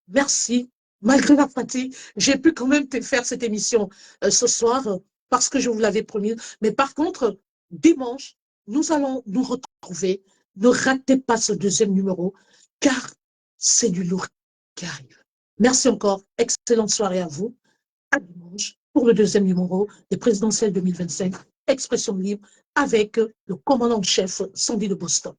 Merci. Malgré la fatigue, j'ai pu quand même faire cette émission ce soir parce que je vous l'avais promis. Mais par contre, dimanche, nous allons nous retrouver. Ne ratez pas ce deuxième numéro car c'est du lourd qui arrive. Merci encore. Excellente soirée à vous. À dimanche pour le deuxième numéro des présidentielles 2025, Expression libre avec le commandant-chef Sandy de Boston.